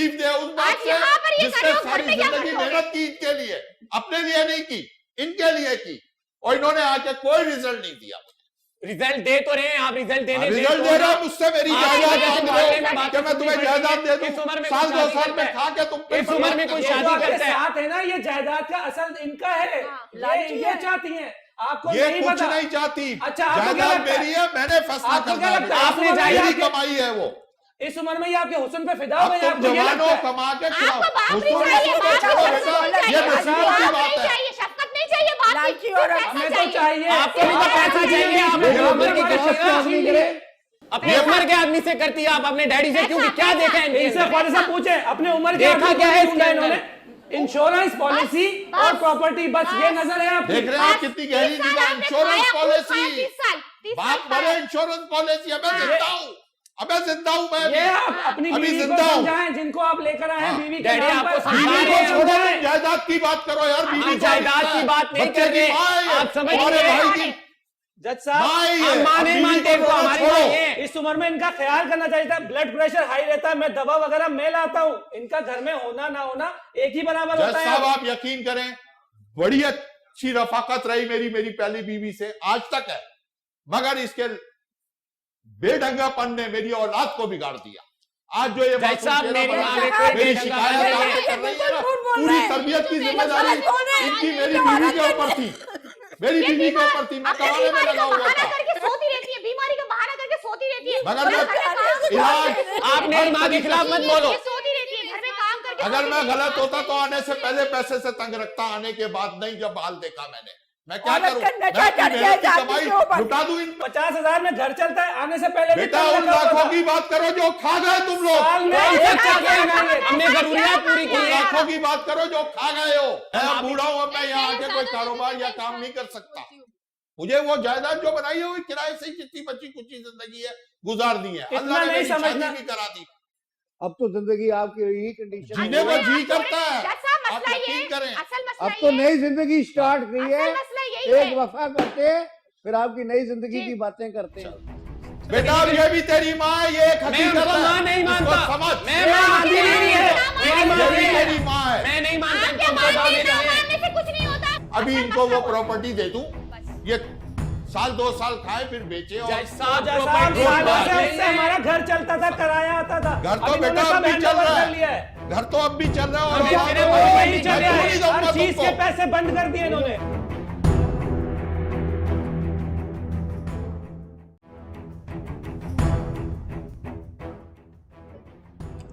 Speaker 4: तकलीफ दे उस बात
Speaker 6: आज
Speaker 4: से
Speaker 6: यहाँ पर ये कर
Speaker 4: जिसने
Speaker 6: रहे हो, घर
Speaker 4: सारी
Speaker 6: पे क्या कर
Speaker 4: जिंदगी
Speaker 6: रहे हो?
Speaker 4: मेहनत की इनके लिए, अपने लिए नहीं की, इनके लिए की, और इन्होंने आके कोई रिजल्ट नहीं दिया।
Speaker 7: रिजल्ट दे तो रहे हैं आप, रिजल्ट देने
Speaker 4: रिजल्ट दे रहा हूं, मुझसे मेरी जायदाद मांग रहे हो कि मैं तुम्हें जायदाद दे दूं?
Speaker 7: इस उम्र में
Speaker 4: साल
Speaker 7: कोई
Speaker 4: 2
Speaker 7: शादी
Speaker 4: साल में
Speaker 7: करता
Speaker 4: खा के तुम पे
Speaker 7: इस उम्र में कोई
Speaker 5: ये
Speaker 7: शादी
Speaker 5: जो आपके
Speaker 7: करता है।
Speaker 5: साथ है ना, ये जायदाद का असल इनका है, ये चाहती हैं, आपको
Speaker 4: ये
Speaker 5: नहीं
Speaker 4: कुछ
Speaker 5: पता।
Speaker 4: नहीं चाहती।
Speaker 5: अच्छा, आपको क्या
Speaker 4: जायदाद
Speaker 5: लगता है?
Speaker 4: मेरी है, मैंने फैसला
Speaker 5: आपको क्या
Speaker 4: करना
Speaker 5: लगता है?
Speaker 4: है,
Speaker 5: आपने
Speaker 4: मेरी
Speaker 5: जायदाद
Speaker 4: कमाई है वो।
Speaker 5: इस उम्र में ये आपके हुस्न पे फिदा हो
Speaker 4: अब
Speaker 5: गए,
Speaker 4: तुम
Speaker 5: आपको ये
Speaker 4: जवानों
Speaker 5: लगता है?
Speaker 4: कमा के खिलाओ।
Speaker 6: आपको बाप
Speaker 4: हुस्न
Speaker 6: नहीं
Speaker 4: में
Speaker 6: चाहिए,
Speaker 4: छोड़ो
Speaker 6: बाप
Speaker 4: बेटा,
Speaker 6: नहीं
Speaker 4: ये
Speaker 6: चाहिए,
Speaker 4: नसीब
Speaker 6: बाप
Speaker 4: की
Speaker 6: नहीं
Speaker 4: बात है।
Speaker 6: चाहिए, शफकत नहीं चाहिए, बाप की
Speaker 3: लालची
Speaker 6: सिर्फ
Speaker 3: औरत,
Speaker 6: पैसा
Speaker 5: हमें तो
Speaker 6: चाहिए।
Speaker 5: चाहिए,
Speaker 7: आपको भी तो पैसा चाहिए, आप
Speaker 5: मेरे
Speaker 7: उम्र की
Speaker 5: ऊपर
Speaker 7: करती
Speaker 5: बात
Speaker 7: है
Speaker 5: नहीं करे।
Speaker 7: अपने उम्र के आदमी से करती है आप अपने डैडी से, क्योंकि क्या देखा है इनके
Speaker 5: इनसे
Speaker 7: अंदर?
Speaker 5: ख्वाजा साहब पूछे अपने उम्र के
Speaker 7: देखा
Speaker 5: आदमी
Speaker 7: क्या
Speaker 5: को
Speaker 7: है
Speaker 5: नहीं
Speaker 7: इसके
Speaker 5: ढूंढा
Speaker 7: अंदर?
Speaker 5: इन्होंने। इंश्योरेंस पॉलिसी और प्रॉपर्टी, बस ये नजर है आपकी।
Speaker 4: देख रहे हैं कितनी गहरी निगाह। इंश्योरेंस पॉलिसी, बाप मरे इंश्योरेंस पॉलिसी। अब मैं जिंदा हूँ, अब मैं जिंदा हूँ, मैं
Speaker 5: ये आप अपनी
Speaker 4: अभी
Speaker 5: बीवी को
Speaker 4: जिंदा हूँ।
Speaker 5: समझाएं, जिनको आप लेकर आए हैं,
Speaker 4: हाँ,
Speaker 5: बीवी के
Speaker 7: डैडी
Speaker 5: नाम
Speaker 7: आपको
Speaker 5: पर।
Speaker 7: समझा
Speaker 4: बीवी
Speaker 7: रहे
Speaker 4: को
Speaker 7: हैं,
Speaker 4: छोड़ो,
Speaker 7: समझाएं।
Speaker 4: तुम जायदाद की बात करो यार। बीवी
Speaker 7: हम
Speaker 4: को
Speaker 7: जायदाद
Speaker 4: रिश्ता
Speaker 7: की
Speaker 4: है,
Speaker 7: बात नहीं
Speaker 4: बच्चे
Speaker 7: कर
Speaker 4: की
Speaker 7: रहे।
Speaker 4: माँ है,
Speaker 7: आप समझ
Speaker 4: हमारे
Speaker 7: रहे हैं।
Speaker 4: भाई की
Speaker 5: जज साहब,
Speaker 4: माँ ही है।
Speaker 7: हम माँ
Speaker 4: अब
Speaker 7: नहीं
Speaker 4: बीवी
Speaker 7: मानते
Speaker 4: को
Speaker 7: इनको, हमारी
Speaker 4: छोड़ो।
Speaker 7: माँ ये है।
Speaker 5: इस उम्र में इनका ख्याल करना चाहिए था। ब्लड प्रेशर हाई रहता है, मैं दवा वगैरह मैं लाता हूँ, इनका घर में होना ना होना एक ही बराबर
Speaker 4: जज
Speaker 5: होता है।
Speaker 4: साहब आप यकीन करें, बड़ी अच्छी रफाकत रही मेरी पहली बीवी से आज तक है, मगर इसके बेढंगापन ने मेरी औलाद को बिगाड़ दिया। आज जो ये
Speaker 7: जज साहब,
Speaker 4: मासूम
Speaker 7: मेरी
Speaker 4: चेहरा
Speaker 7: माँ
Speaker 4: बना
Speaker 7: ने
Speaker 4: है,
Speaker 7: कोई
Speaker 4: मेरी
Speaker 7: बेढंगा
Speaker 4: शिकायत
Speaker 7: नहीं
Speaker 4: आपने
Speaker 7: है।
Speaker 4: कर रही है ना,
Speaker 3: झूठ बोल
Speaker 4: पूरी
Speaker 3: रहे हैं।
Speaker 4: तरबियत की
Speaker 6: बिल्कुल
Speaker 4: जिम्मेदारी
Speaker 6: गलत बोल रहे हैं।
Speaker 4: इनकी
Speaker 6: ये
Speaker 4: मेरी
Speaker 6: तो
Speaker 4: बीवी
Speaker 6: औरत
Speaker 4: के ऊपर थी, मेरी बीवी के ऊपर थी। मैं कमाने में लगा हुआ
Speaker 6: बहाना
Speaker 4: था,
Speaker 6: करके सोती रहती है, बीमारी का बहाना करके सोती रहती है।
Speaker 4: मगर मैं इलाज
Speaker 7: आप मेरी माँ के खिलाफ मत बोलो।
Speaker 6: ये सोती रहती है, घर में काम करके
Speaker 4: अगर
Speaker 6: सोती
Speaker 4: मैं
Speaker 6: रहती है।
Speaker 4: गलत होता तो आने से पहले पैसे से तंग रखता, आने के बाद नहीं। जब हाल देखा मैंने, मैं क्या
Speaker 3: औरत
Speaker 4: करूं?
Speaker 3: का
Speaker 4: मैं
Speaker 3: नशा
Speaker 4: अपनी
Speaker 3: चढ़ गया
Speaker 4: मेहनत की
Speaker 3: जाति
Speaker 4: कमाई
Speaker 3: के ऊपर।
Speaker 4: लुटा दूं इन
Speaker 5: 50,000 में घर चलता है, आने से पहले भी
Speaker 4: बेटा?
Speaker 5: तंग
Speaker 4: उन
Speaker 5: रखा हुआ
Speaker 4: लाखों
Speaker 5: था।
Speaker 4: की बात करो जो खा गए तुम लोग।
Speaker 5: साल में
Speaker 7: कौन
Speaker 5: एक
Speaker 7: सा
Speaker 5: चक्कर
Speaker 7: क्या
Speaker 5: लगाएंगे।
Speaker 7: हमने जरूरियात पूरी की
Speaker 4: उन
Speaker 7: है।
Speaker 4: लाखों की बात करो जो खा गए हो। मैं बूढ़ा हूं, अब मैं यहाँ आके कोई कारोबार या काम नहीं कर सकता। मुझे वो जायदाद जो बनाई है वो किराए से ही जितनी बची कुछ जिंदगी है गुजार दी है। अल्लाह ने
Speaker 5: नहीं
Speaker 4: मेरी
Speaker 5: समझना।
Speaker 4: शादी भी करा दी।
Speaker 2: अब तो जिंदगी आपकी यही कंडीशन
Speaker 4: जीने को जी करता है,
Speaker 6: जैसा
Speaker 4: आप
Speaker 6: मसला ये
Speaker 4: यकीन करें।
Speaker 6: असल मसला
Speaker 2: अब तो
Speaker 6: ये
Speaker 2: नई जिंदगी स्टार्ट हुई है।
Speaker 6: असल मसला यही
Speaker 2: एक
Speaker 6: है।
Speaker 2: वफा करते फिर आपकी नई जिंदगी
Speaker 6: जी।
Speaker 2: की बातें करते हैं।
Speaker 4: बेटा अब ये भी तेरी माँ है, ये एक
Speaker 7: मैं
Speaker 4: हकीकत
Speaker 7: उनको
Speaker 4: है,
Speaker 7: माँ नहीं
Speaker 4: इसको
Speaker 7: मानता।
Speaker 4: समझ।
Speaker 7: मैं माँ मानती नहीं है। मेरी माँ
Speaker 4: ये भी
Speaker 7: नहीं है।
Speaker 4: तेरी माँ है।
Speaker 7: मैं नहीं मानता
Speaker 6: आपके
Speaker 7: इनको,
Speaker 6: मानने
Speaker 7: मानने
Speaker 6: से
Speaker 7: नहीं है।
Speaker 6: मानने से कुछ नहीं होता।
Speaker 4: अभी
Speaker 6: असल
Speaker 4: इनको वो
Speaker 6: मसला
Speaker 4: प्रॉपर्टी दे दूं, ये साल 2 साल खाए फिर बेचे। और
Speaker 7: जज साहब,
Speaker 5: साहब,
Speaker 7: प्रॉपर्टी
Speaker 5: सालों
Speaker 7: बात
Speaker 5: से
Speaker 7: नहीं
Speaker 5: उससे
Speaker 7: है।
Speaker 5: हमारा घर चलता था, किराया आता था।
Speaker 4: घर तो
Speaker 5: अब इन्होंने
Speaker 4: बेटा
Speaker 5: सब
Speaker 4: अब भी चल
Speaker 5: हैंडओवर
Speaker 4: रहा
Speaker 5: कर लिया
Speaker 4: है,
Speaker 5: है।
Speaker 4: घर तो अब भी चल रहा है। और
Speaker 7: हमें
Speaker 4: औलाद
Speaker 7: सिर्फ
Speaker 4: को
Speaker 7: वही
Speaker 4: मैं
Speaker 7: नहीं
Speaker 4: क्यों
Speaker 7: चल रहा है।
Speaker 4: नहीं दूंगा
Speaker 5: हर चीज के
Speaker 4: तुमको?
Speaker 5: पैसे बंद कर दिए इन्होंने।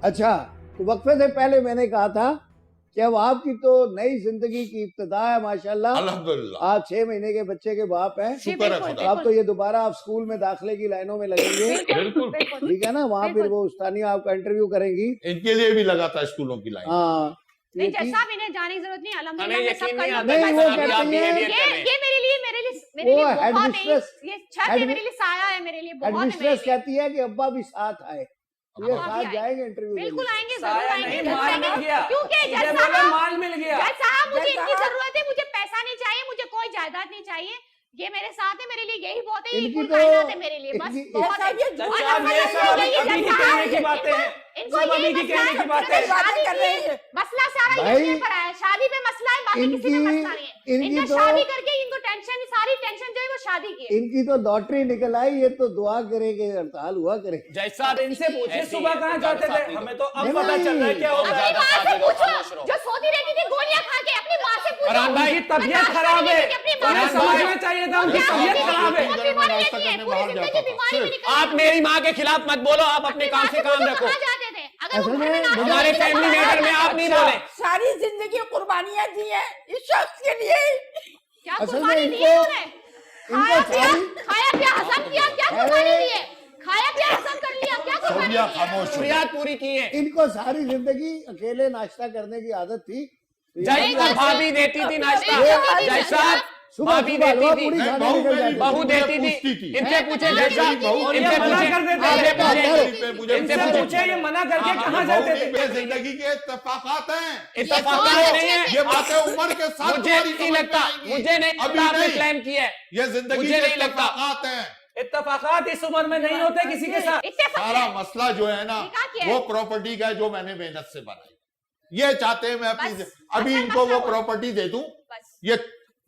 Speaker 2: अच्छा, तो वक्फे से पहले मैंने कहा था कि अब आपकी तो नई जिंदगी की इब्तिदा है माशाल्लाह।
Speaker 4: अल्हम्दुलिल्लाह,
Speaker 2: आप 6 महीने के बच्चे के बाप हैं।
Speaker 6: जी,
Speaker 4: शुक्र है
Speaker 6: बिल्कुल,
Speaker 4: खुदा।
Speaker 2: अब तो ये दोबारा आप स्कूल में दाखिले की लाइनों में लगेंगे,
Speaker 4: बिल्कुल।
Speaker 2: ठीक है ना? वहाँ फिर वो उस्तानिया आपका इंटरव्यू करेंगी।
Speaker 4: इनके लिए भी लगा था स्कूलों की लाइन।
Speaker 2: हाँ,
Speaker 6: नहीं जज साहब, इन्हें जाने की जरूरत नहीं,
Speaker 7: हमें
Speaker 6: अल्हम्दुलिल्लाह मैं सब
Speaker 7: यकीन
Speaker 6: कर
Speaker 7: नहीं
Speaker 6: लूंगी।
Speaker 7: आता
Speaker 2: नहीं,
Speaker 7: कि
Speaker 2: वो
Speaker 7: अभी आप
Speaker 2: कहते हैं-
Speaker 7: behavior कर रहे हैं।
Speaker 6: ये मेरे लिए
Speaker 2: वो
Speaker 6: बहुत है।
Speaker 2: headmistress-
Speaker 6: ये छत है मेरे लिए, साया है मेरे लिए, बहुत है मेरे
Speaker 2: एडमिनिस्ट्रेस
Speaker 6: लिए।
Speaker 2: कहती है कि अब्बा भी साथ आए, तो ये
Speaker 6: अब्बा भी
Speaker 2: साथ
Speaker 6: आए।
Speaker 2: जाएंगे इंटरव्यू
Speaker 6: बिल्कुल
Speaker 2: देने।
Speaker 6: आएंगे,
Speaker 5: साया
Speaker 6: जरूर आएंगे।
Speaker 5: नहीं, माल मिल गया।
Speaker 6: क्योंकि
Speaker 5: सीधे
Speaker 6: जज
Speaker 5: बोले
Speaker 6: साहब,
Speaker 5: माल मिल गया।
Speaker 6: जज साहब मुझे
Speaker 3: जज
Speaker 6: इनकी
Speaker 3: साहब।
Speaker 6: जरूरत है, मुझे पैसा नहीं चाहिए, मुझे कोई जायदाद नहीं चाहिए। ये मेरे साथ है, मेरे लिए यही बहुत है, यही
Speaker 2: इनकी
Speaker 6: कुल
Speaker 2: तो-
Speaker 6: कायनात है मेरे लिए, बस
Speaker 2: इनकी-
Speaker 6: बहुत है।
Speaker 3: ये
Speaker 5: जज
Speaker 3: झूठ
Speaker 5: साहब,
Speaker 6: और
Speaker 5: ये
Speaker 6: मसला
Speaker 5: सब
Speaker 6: यही है,
Speaker 5: अभी
Speaker 6: जज
Speaker 5: की कहने की
Speaker 6: साहब,
Speaker 5: बातें हैं।
Speaker 6: इनको
Speaker 5: सब
Speaker 6: यही
Speaker 5: अभी की
Speaker 6: मसला
Speaker 5: कहने
Speaker 6: है,
Speaker 5: की बातें
Speaker 6: इनका
Speaker 5: हैं।
Speaker 6: शादी
Speaker 3: कर
Speaker 6: की
Speaker 3: रहे हैं।
Speaker 6: मसला सारा
Speaker 2: भाई,
Speaker 6: यही पर है, शादी पे मसला है, बाकी किसी पे मसला नहीं है।
Speaker 2: इनकी
Speaker 6: इनका
Speaker 2: तो-
Speaker 6: शादी करके इनको टेंशन, सारी टेंशन जो है वो शादी की है।
Speaker 2: इनकी तो लॉटरी निकल आई, ये तो दुआ करेंगे, हड़ताल हुआ करे।
Speaker 7: जज साहब,
Speaker 5: इनसे पूछे
Speaker 7: ऐसी
Speaker 5: सुबह कहाँ जाते थे,
Speaker 7: साथी
Speaker 5: हमें तो अब
Speaker 2: नहीं,
Speaker 5: पता चल रहा है क्या होगा।
Speaker 6: अपनी
Speaker 7: ज्यादा
Speaker 6: माँ से
Speaker 7: साथी लोग खामोश
Speaker 6: पूछो,
Speaker 7: रहो।
Speaker 6: जो सोती रहती थी गोलियां खा के, अपनी माँ से पूछो।
Speaker 7: फरहान भाई,
Speaker 5: उनकी तबीयत
Speaker 6: नाश्ता
Speaker 5: खराब
Speaker 6: नहीं
Speaker 5: है,
Speaker 6: करती, अपनी माँ
Speaker 5: उन्हें
Speaker 6: से
Speaker 5: समझना
Speaker 6: पूछो।
Speaker 5: चाहिए था उनकी
Speaker 6: क्या
Speaker 5: तबीयत
Speaker 6: होती
Speaker 5: खराब है।
Speaker 6: बहुत बीमारी
Speaker 4: नाश्ता
Speaker 6: रहती है,
Speaker 4: करने
Speaker 6: पूरी
Speaker 4: बाहर
Speaker 6: जिंदगी
Speaker 4: जाता था।
Speaker 6: बीमारी में निकल
Speaker 7: आप मेरी माँ के खिलाफ मत बोलो, आप अपने काम से काम रखो।
Speaker 6: कहाँ जाते थे? अगर
Speaker 2: असल
Speaker 6: वो घर
Speaker 2: में
Speaker 6: में नाश्ता
Speaker 7: हमारे
Speaker 6: नहीं करते,
Speaker 7: फैमिली
Speaker 6: बाहर
Speaker 7: मैटर में
Speaker 6: जाते
Speaker 7: आप नहीं
Speaker 6: थे।
Speaker 7: बोले।
Speaker 3: सारी जिंदगी कुर्बानियां दी हैं इस शख्स के लिए।
Speaker 6: क्या
Speaker 2: असल में
Speaker 6: कुर्बानी दी
Speaker 2: इनको-
Speaker 6: है उन्होंने? खाया
Speaker 2: इनको
Speaker 6: पिया,
Speaker 2: सारी-
Speaker 6: खाया पिया हजम किया, क्या कुर्बानी दी है? खाया पिया हजम कर लिया, क्या कुर्बानी
Speaker 4: सौदिया
Speaker 6: दी है?
Speaker 4: खामोश हो।
Speaker 7: जरूरियात पूरी की है।
Speaker 2: इनको सारी जिंदगी अकेले नाश्ता करने की आदत थी। तो
Speaker 7: जज
Speaker 2: ये-
Speaker 6: जज
Speaker 7: भाभी देती थी नाश्ता।
Speaker 6: ये-
Speaker 7: जज साहब,
Speaker 2: सुबह
Speaker 7: भाभी
Speaker 2: सुबह हलवा
Speaker 7: देती थी।
Speaker 2: पूरी
Speaker 4: नहीं,
Speaker 2: खाने
Speaker 4: बहू
Speaker 2: निकल
Speaker 4: मेरी
Speaker 2: जाती
Speaker 7: बहू
Speaker 2: थी।
Speaker 7: देती
Speaker 4: पूछती
Speaker 7: थी।
Speaker 4: थी।
Speaker 7: इनसे पूछे जज साहब,
Speaker 4: बहू
Speaker 5: ये
Speaker 7: इनसे
Speaker 5: मना
Speaker 7: पूछे,
Speaker 5: कर देते
Speaker 7: इनसे
Speaker 5: हैं।
Speaker 7: पूछे,
Speaker 4: मुझे
Speaker 5: इनसे
Speaker 7: पूछे।
Speaker 5: पूछे ये मना करके
Speaker 7: हाँ,
Speaker 5: कहाँ
Speaker 4: बहू
Speaker 5: जाते
Speaker 4: की
Speaker 5: थे।
Speaker 4: बेजिंदगी के इत्तेफाकात हैं।
Speaker 7: इत्तेफाकात नहीं है।
Speaker 4: ये बातें उम्र के साथ
Speaker 7: मुझे
Speaker 4: तुम्हारी
Speaker 7: नहीं
Speaker 4: समझ में
Speaker 7: लगता,
Speaker 4: आएंगी।
Speaker 7: मुझे नहीं
Speaker 4: अभी
Speaker 7: लगता आपने
Speaker 4: नहीं।
Speaker 7: प्लान किया है।
Speaker 4: ये जिंदगी
Speaker 7: मुझे
Speaker 4: के
Speaker 7: नहीं लगता।
Speaker 4: इत्तेफाकात हैं।
Speaker 5: इत्तेफाकात इस उम्र में नहीं होते किसी के साथ।
Speaker 6: इत्तेफाक
Speaker 4: सारा
Speaker 6: है।
Speaker 4: मसला जो है ना
Speaker 6: निकाह किया है।
Speaker 4: वो प्रॉपर्टी का है जो मैंने मेहनत से बनाई। ये चाहते हैं मैं अपनी
Speaker 6: बस,
Speaker 4: अभी
Speaker 6: असल
Speaker 4: इनको
Speaker 6: मसला
Speaker 4: वो
Speaker 6: वो-
Speaker 4: प्रॉपर्टी दे दूं,
Speaker 6: बस।
Speaker 4: ये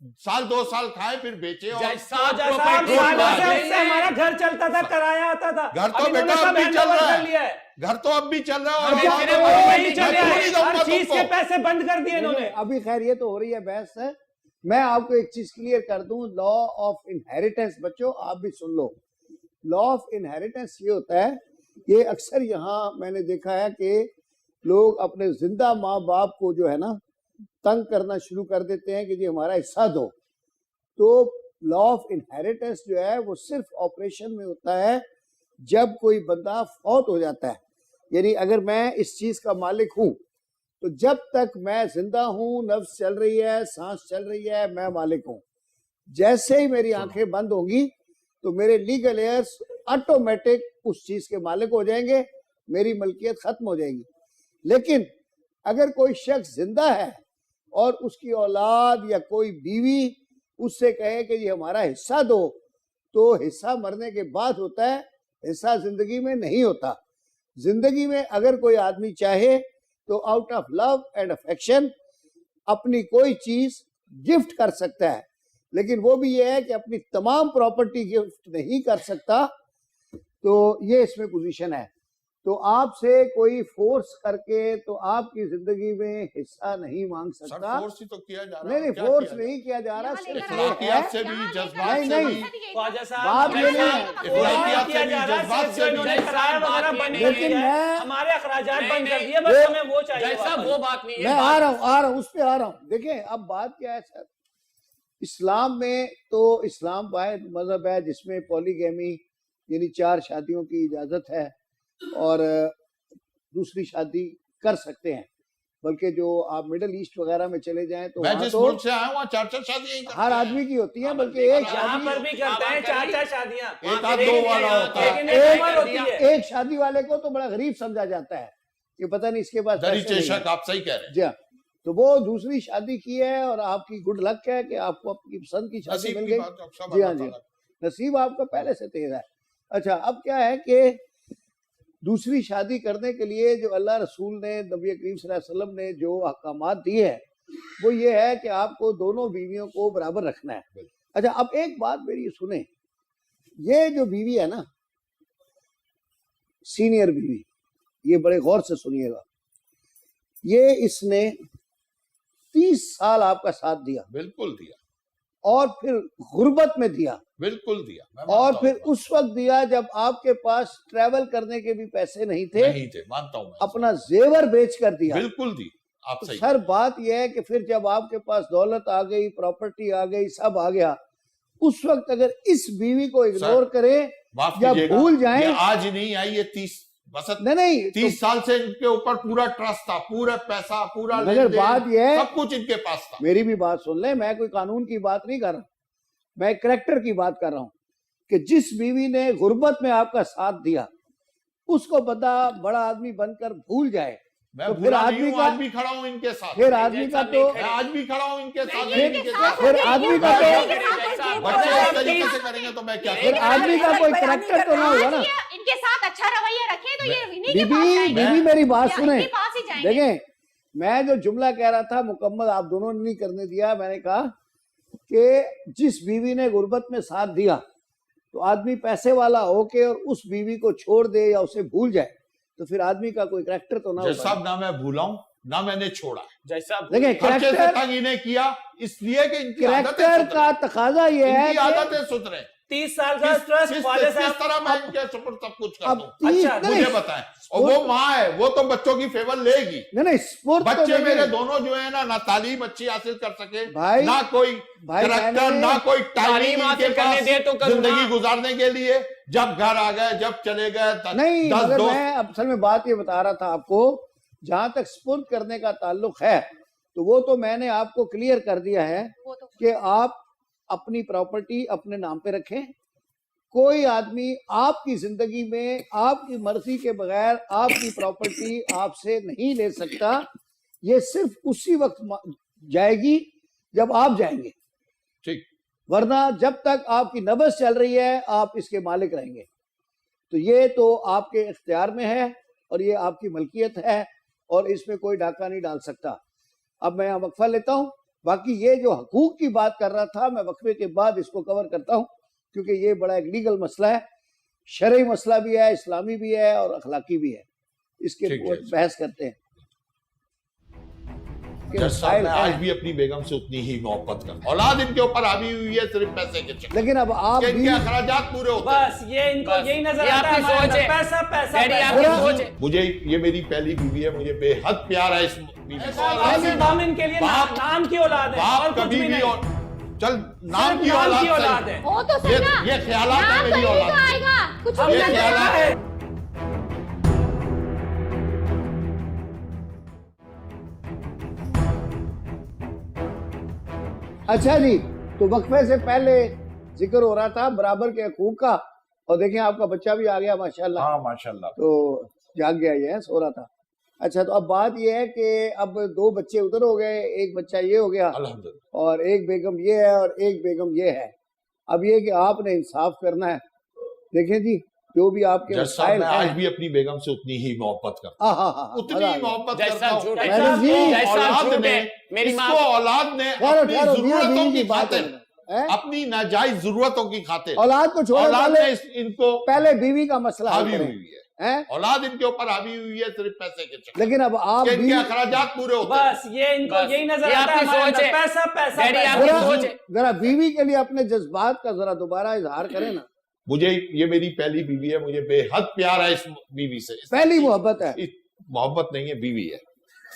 Speaker 4: साल 2 साल खाए फिर बेचे और
Speaker 5: हमारा घर चलता था, किराया आता था।
Speaker 4: घर तो बेटा अब भी चल रहा है, घर तो अब भी चल रहा है,
Speaker 5: हर चीज के पैसे बंद कर दिए इन्होंने।
Speaker 2: अभी खैर ये तो हो रही है बहस है। मैं आपको एक चीज क्लियर कर दूं, लॉ ऑफ इनहेरिटेंस, बच्चों आप भी सुन लो। लॉ ऑफ इनहेरिटेंस ये होता है, ये अक्सर यहाँ मैंने देखा है कि लोग अपने जिंदा माँ बाप को जो है ना तंग करना शुरू कर देते हैं कि जी हमारा हिस्सा दो। तो लॉ ऑफ इनहेरिटेंस जो है वो सिर्फ ऑपरेशन में होता है जब कोई बंदा फौत हो जाता है। यानी अगर मैं इस चीज का मालिक हूं तो जब तक मैं जिंदा हूं, नफ्स चल रही है, सांस चल रही है, मैं मालिक हूं। जैसे ही मेरी आंखें बंद होंगी तो मेरे लीगल एयर्स ऑटोमेटिक उस चीज के मालिक हो जाएंगे, मेरी मलकियत खत्म हो जाएगी। लेकिन अगर कोई शख्स जिंदा है और उसकी औलाद या कोई बीवी उससे कहे कि ये हमारा हिस्सा दो, तो हिस्सा मरने के बाद होता है, हिस्सा जिंदगी में नहीं होता। जिंदगी में अगर कोई आदमी चाहे तो out of love and affection अपनी कोई चीज गिफ्ट कर सकता है, लेकिन वो भी ये है कि अपनी तमाम प्रॉपर्टी गिफ्ट नहीं कर सकता। तो ये इसमें पोजीशन है। तो आपसे कोई फोर्स करके तो आपकी जिंदगी में हिस्सा नहीं मांग सकता।
Speaker 4: फोर्स ही तो किया जा रहा है।
Speaker 2: नहीं, फोर्स नहीं किया जा रहा, सिर्फ
Speaker 4: इखलाकियात से भी, जज्बात से भी,
Speaker 2: बात ये नहीं है,
Speaker 4: इखलाकियात से भी, जज्बात से भी।
Speaker 2: लेकिन मैं
Speaker 5: हमारे अखराजात बंद कर दिए, बस हमें वो चाहिए।
Speaker 7: वो बात नहीं है,
Speaker 2: मैं आ रहा हूँ उस पे आ रहा हूँ। देखिए अब बात क्या है सर, इस्लाम में तो इस्लाम वाहिद मजहब है जिसमें पॉलीगैमी यानी 4 शादियों की इजाजत है और दूसरी शादी कर सकते हैं। बल्कि जो आप मिडिल ईस्ट वगैरह में चले जाएं तो
Speaker 4: मैं जिस मुल्क से आया हूँ 4-4 शादियां
Speaker 2: हर आदमी की होती है, बल्कि एक शादी
Speaker 5: पर भी करते हैं 4-4 शादियां,
Speaker 4: एक आध दो वाला होता है।
Speaker 2: एक शादी वाले को तो बड़ा गरीब समझा जाता है कि पता नहीं इसके पास पैसे नहीं है।
Speaker 4: आप सही कह रहे हैं।
Speaker 2: जी, तो वो दूसरी शादी की है और आपकी गुड लक है कि आपको अपनी पसंद की शादी मिल गई। जी हाँ जी, नसीब आपका पहले से तेज है। अच्छा, अब क्या है कि दूसरी शादी करने के लिए जो अल्लाह रसूल ने, नबी करीम सल्लल्लाहु अलैहि वसल्लम ने जो अहकामात दिए हैं वो ये है कि आपको दोनों बीवियों को बराबर रखना है। अच्छा, अब एक बात मेरी सुने, ये जो बीवी है ना, सीनियर बीवी, ये बड़े गौर से सुनिएगा, ये इसने 30 साल आपका साथ दिया,
Speaker 4: बिल्कुल दिया,
Speaker 2: और फिर गुर्बत में दिया,
Speaker 4: बिल्कुल दिया,
Speaker 2: और फिर उस वक्त दिया जब आपके पास ट्रैवल करने के भी पैसे नहीं थे,
Speaker 4: मानता हूं,
Speaker 2: अपना जेवर बेच कर दिया,
Speaker 4: बिल्कुल दी आप
Speaker 2: तो
Speaker 4: सही।
Speaker 2: सर बात यह है कि फिर जब आपके पास दौलत आ गई, प्रॉपर्टी आ गई, सब आ गया, उस वक्त अगर इस बीवी को इग्नोर करें या भूल जाएं,
Speaker 4: आज नहीं आई ये 30
Speaker 2: नहीं
Speaker 4: 30 साल से इनके ऊपर पूरा ट्रस्ट था, पूरा पैसा, पूरा
Speaker 2: मगर बात यह है,
Speaker 4: सब कुछ इनके पास था।
Speaker 2: मेरी भी बात सुन ले, मैं कोई कानून की बात नहीं कर रहा, मैं करैक्टर की बात कर रहा हूं कि जिस बीवी ने गुर्बत में आपका साथ दिया उसको बड़ा आदमी बनकर भूल जाए,
Speaker 4: मैं तो फिर आदमी का, आज भी खड़ा हूं इनके साथ,
Speaker 2: फिर आदमी का तो
Speaker 4: मैं आज भी खड़ा हूं इनके साथ,
Speaker 2: फिर आदमी का तो
Speaker 4: बच्चे इस तरीके से करेंगे तो मैं क्या,
Speaker 2: फिर आदमी का कोई करैक्टर तो ना होगा ना।
Speaker 6: इनके साथ अच्छा रवैया रखें तो ये
Speaker 2: बीबी मेरी बात सुने, देखें मैं जो जुमला कह रहा था मुकम्मल आप दोनों ने नहीं करने दिया। मैंने कहा कि जिस बीवी ने गुर्बत में साथ दिया तो आदमी पैसे वाला होके और उस बीवी को छोड़ दे या उसे भूल जाए तो फिर आदमी का कोई करैक्टर तो ना होगा।
Speaker 4: ना मैं भूलाऊं ना मैंने छोड़ा,
Speaker 7: जैसा
Speaker 2: देखिए
Speaker 4: तंग इन्हें किया इसलिए कि इनकी
Speaker 2: करैक्टर का तकाजा ये है,
Speaker 4: आदतें सुधरे।
Speaker 5: 30 साल का ट्रस्ट
Speaker 4: किस तरह मैं इनके सुपुर्द सब कुछ कर दूं?
Speaker 5: अच्छा
Speaker 4: मुझे बताएं। और वो माँ है, वो तो बच्चों की फेवर लेगी।
Speaker 2: नहीं
Speaker 4: बच्चे मेरे दोनों जो है ना तालीम अच्छी हासिल कर सके, ना कोई करैक्टर, ना कोई टाइमिंग इनके पास जिंदगी गुजारने के लिए। जब घर आ गए, जब चले गए,
Speaker 2: नहीं मगर मैं असल में बात ये बता रहा था आपको, जहां तक स्पुर्द करने का ताल्लुक है तो वो तो मैंने आपको क्लियर कर दिया है कि आप अपनी प्रॉपर्टी अपने नाम पे रखें। कोई आदमी आपकी जिंदगी में आपकी मर्जी के बगैर आपकी प्रॉपर्टी आपसे नहीं ले सकता। ये सिर्फ उसी वक्त जाएगी जब आप जाएंगे,
Speaker 4: ठीक,
Speaker 2: वरना जब तक आपकी नब्ज चल रही है आप इसके मालिक रहेंगे। तो ये तो आपके इख्तियार में है और ये आपकी मलकियत है और इसमें कोई डाका नहीं डाल सकता। अब मैं यहाँ वक्फा लेता हूँ, बाकी ये जो हकूक की बात कर रहा था, मैं वक्फे के बाद इसको कवर करता हूँ, क्योंकि ये बड़ा एक लीगल मसला है, शरई मसला भी है, इस्लामी भी है और अखलाकी भी है। इसके बहस करते हैं।
Speaker 4: जज साहब, मैं आज भी अपनी बेगम से उतनी ही मोहब्बत करता हूं। औलाद इनके ऊपर हावी हुई है सिर्फ पैसे के चक्कर,
Speaker 2: लेकिन अब आप
Speaker 4: इनके अखराजात पूरे होते हैं।
Speaker 5: बस ये इनको यही नजर
Speaker 7: ये
Speaker 5: आता है,
Speaker 7: आपकी सोच है।
Speaker 5: पैसा पैसा
Speaker 7: डैडी,
Speaker 5: पैसा।
Speaker 7: आपकी सोच है।
Speaker 4: मुझे ये मेरी पहली बीवी है, मुझे बेहद प्यार है इस बीवी से।
Speaker 5: हम इनके लिए नाम की औलाद है,
Speaker 4: बाप
Speaker 5: और कुछ
Speaker 4: कभी
Speaker 5: भी
Speaker 4: भी
Speaker 5: नहीं।
Speaker 4: और चल नाम
Speaker 5: सिर्फ
Speaker 4: की औलाद
Speaker 5: है।
Speaker 6: हो तो सही ना,
Speaker 4: ये ख्यालात है
Speaker 6: नाम
Speaker 4: मेरी
Speaker 6: कहीं तो
Speaker 4: औलाद के।
Speaker 6: आएगा, कुछ
Speaker 5: हम
Speaker 6: भी
Speaker 4: ये
Speaker 6: ना
Speaker 5: देखा
Speaker 4: ख्यालात
Speaker 5: है।
Speaker 2: अच्छा जी, तो वक्फे से पहले जिक्र हो रहा था बराबर के हकूक का, और देखें आपका बच्चा भी आ गया माशाल्लाह।
Speaker 4: हाँ माशाल्लाह।
Speaker 2: तो जाग गया, ये सो रहा था। अच्छा, तो अब बात ये है कि अब 2 बच्चे उधर हो गए, एक बच्चा ये हो गया,
Speaker 4: अल्हम्दुलिल्लाह।
Speaker 2: और एक बेगम ये है और एक बेगम ये है। अब ये कि आपने इंसाफ करना है। देखें जी, जो भी आपके
Speaker 4: जज साहब, मैं आज भी अपनी बेगम से उतनी ही मोहब्बत करता हूं।
Speaker 2: हाँ,
Speaker 4: उतनी ही मोहब्बत
Speaker 7: जज
Speaker 4: करता
Speaker 7: साहब
Speaker 4: हूं।
Speaker 7: झूठ है।
Speaker 2: मैडम जी,
Speaker 7: जज साहब
Speaker 4: औलाद
Speaker 7: झूठ
Speaker 4: ने
Speaker 7: है। मेरी माँ
Speaker 4: इसको औलाद ने
Speaker 2: ठहरो
Speaker 4: अपनी
Speaker 2: ठहरो, मियां
Speaker 4: जरूरतों
Speaker 2: बीवी
Speaker 4: की
Speaker 2: की बात
Speaker 4: खातिर,
Speaker 2: है।
Speaker 4: अपनी नाजायज जरूरतों की खातिर
Speaker 2: औलाद को छोड़ो,
Speaker 4: औलाद
Speaker 2: पहले
Speaker 4: ने इनको
Speaker 2: पहले बीवी का मसला हल
Speaker 4: हावी
Speaker 2: करें,
Speaker 4: हुई है।
Speaker 2: हैं?
Speaker 4: औलाद इनके ऊपर हावी हुई है सिर्फ पैसे के चक्कर,
Speaker 2: लेकिन अब आप
Speaker 4: कि इनके
Speaker 2: बीवी-
Speaker 4: अखराजात पूरे होते हैं।
Speaker 5: बस ये इनको
Speaker 7: बस,
Speaker 5: यही नजर
Speaker 7: ये
Speaker 5: आता है,
Speaker 7: आपकी
Speaker 5: हमारे
Speaker 7: सोच
Speaker 5: अंदर।
Speaker 7: है।
Speaker 5: पैसा पैसा
Speaker 7: डैडी,
Speaker 5: पैसा।
Speaker 7: आपकी
Speaker 2: जरा
Speaker 7: सोच है।
Speaker 2: जरा बीवी के लिए अपने जज्बात का जरा दोबारा इजहार करें ना।
Speaker 4: मुझे ये मेरी पहली बीवी है, मुझे बेहद प्यार है इस बीवी से।
Speaker 2: पहली मोहब्बत है।
Speaker 4: मोहब्बत नहीं है, बीवी है।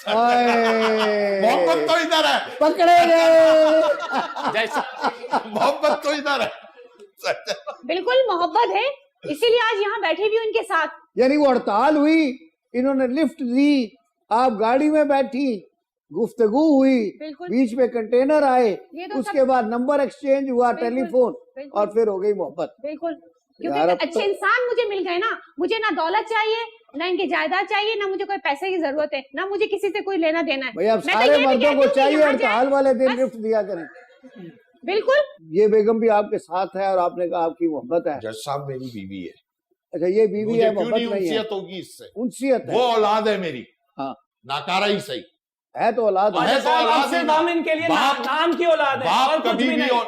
Speaker 2: ओए,
Speaker 4: मोहब्बत तो इधर है,
Speaker 2: पकड़े गए।
Speaker 7: जज साहब,
Speaker 4: मोहब्बत तो इधर है।
Speaker 6: बिल्कुल मोहब्बत है, इसीलिए आज यहाँ बैठी भी हूँ इनके साथ।
Speaker 2: यानी वो हड़ताल हुई, इन्होंने लिफ्ट दी, आप गाड़ी में बैठी, गुफ्तगू हुई,
Speaker 6: बिल्कुल।
Speaker 2: बीच में कंटेनर आए,
Speaker 6: ये तो
Speaker 2: उसके बाद नंबर एक्सचेंज हुआ,
Speaker 6: बिल्कुल,
Speaker 2: टेलीफोन,
Speaker 6: बिल्कुल।
Speaker 2: और फिर हो गई मोहब्बत।
Speaker 6: बिल्कुल,
Speaker 2: यार,
Speaker 6: क्योंकि
Speaker 2: अब
Speaker 6: अच्छे
Speaker 2: तो-
Speaker 6: इंसान मुझे मिल गए ना। मुझे ना दौलत चाहिए, ना इनकी जायदाद चाहिए, ना मुझे कोई पैसे की जरूरत है, ना मुझे किसी से कोई लेना देना है।
Speaker 2: भाई अब
Speaker 6: मैं तो
Speaker 2: सारे
Speaker 6: ये भी
Speaker 2: मर्दों
Speaker 6: कहती
Speaker 2: को
Speaker 6: हूँ कि
Speaker 2: चाहिए
Speaker 6: यहाँ
Speaker 2: हड़ताल वाले दिन
Speaker 6: बस।
Speaker 2: लिफ्ट दिया करें।
Speaker 6: बिल्कुल।
Speaker 2: ये बेगम भी आपके साथ है और आपने कहा आपकी मोहब्बत है।
Speaker 4: जज साहब, मेरी बीवी है।
Speaker 2: अच्छा, ये बीवी
Speaker 4: मुझे
Speaker 2: है,
Speaker 4: क्यों
Speaker 2: मोहब्बत
Speaker 4: नहीं
Speaker 2: नहीं है,
Speaker 4: उनसियत होगी इससे?
Speaker 2: उनसियत
Speaker 4: वो
Speaker 2: है।
Speaker 4: औलाद है मेरी।
Speaker 2: हाँ,
Speaker 4: नाकारा ही सही।
Speaker 2: है तो औलाद
Speaker 4: है
Speaker 2: है।
Speaker 4: तो औलाद
Speaker 5: अब
Speaker 4: ही
Speaker 5: सिर्फ
Speaker 4: ना।
Speaker 5: हम इनके लिए
Speaker 4: बाप-
Speaker 5: नाम की औलाद है, और
Speaker 4: बाप
Speaker 5: कुछ
Speaker 4: कभी
Speaker 5: भी
Speaker 4: भी
Speaker 5: नहीं।
Speaker 4: और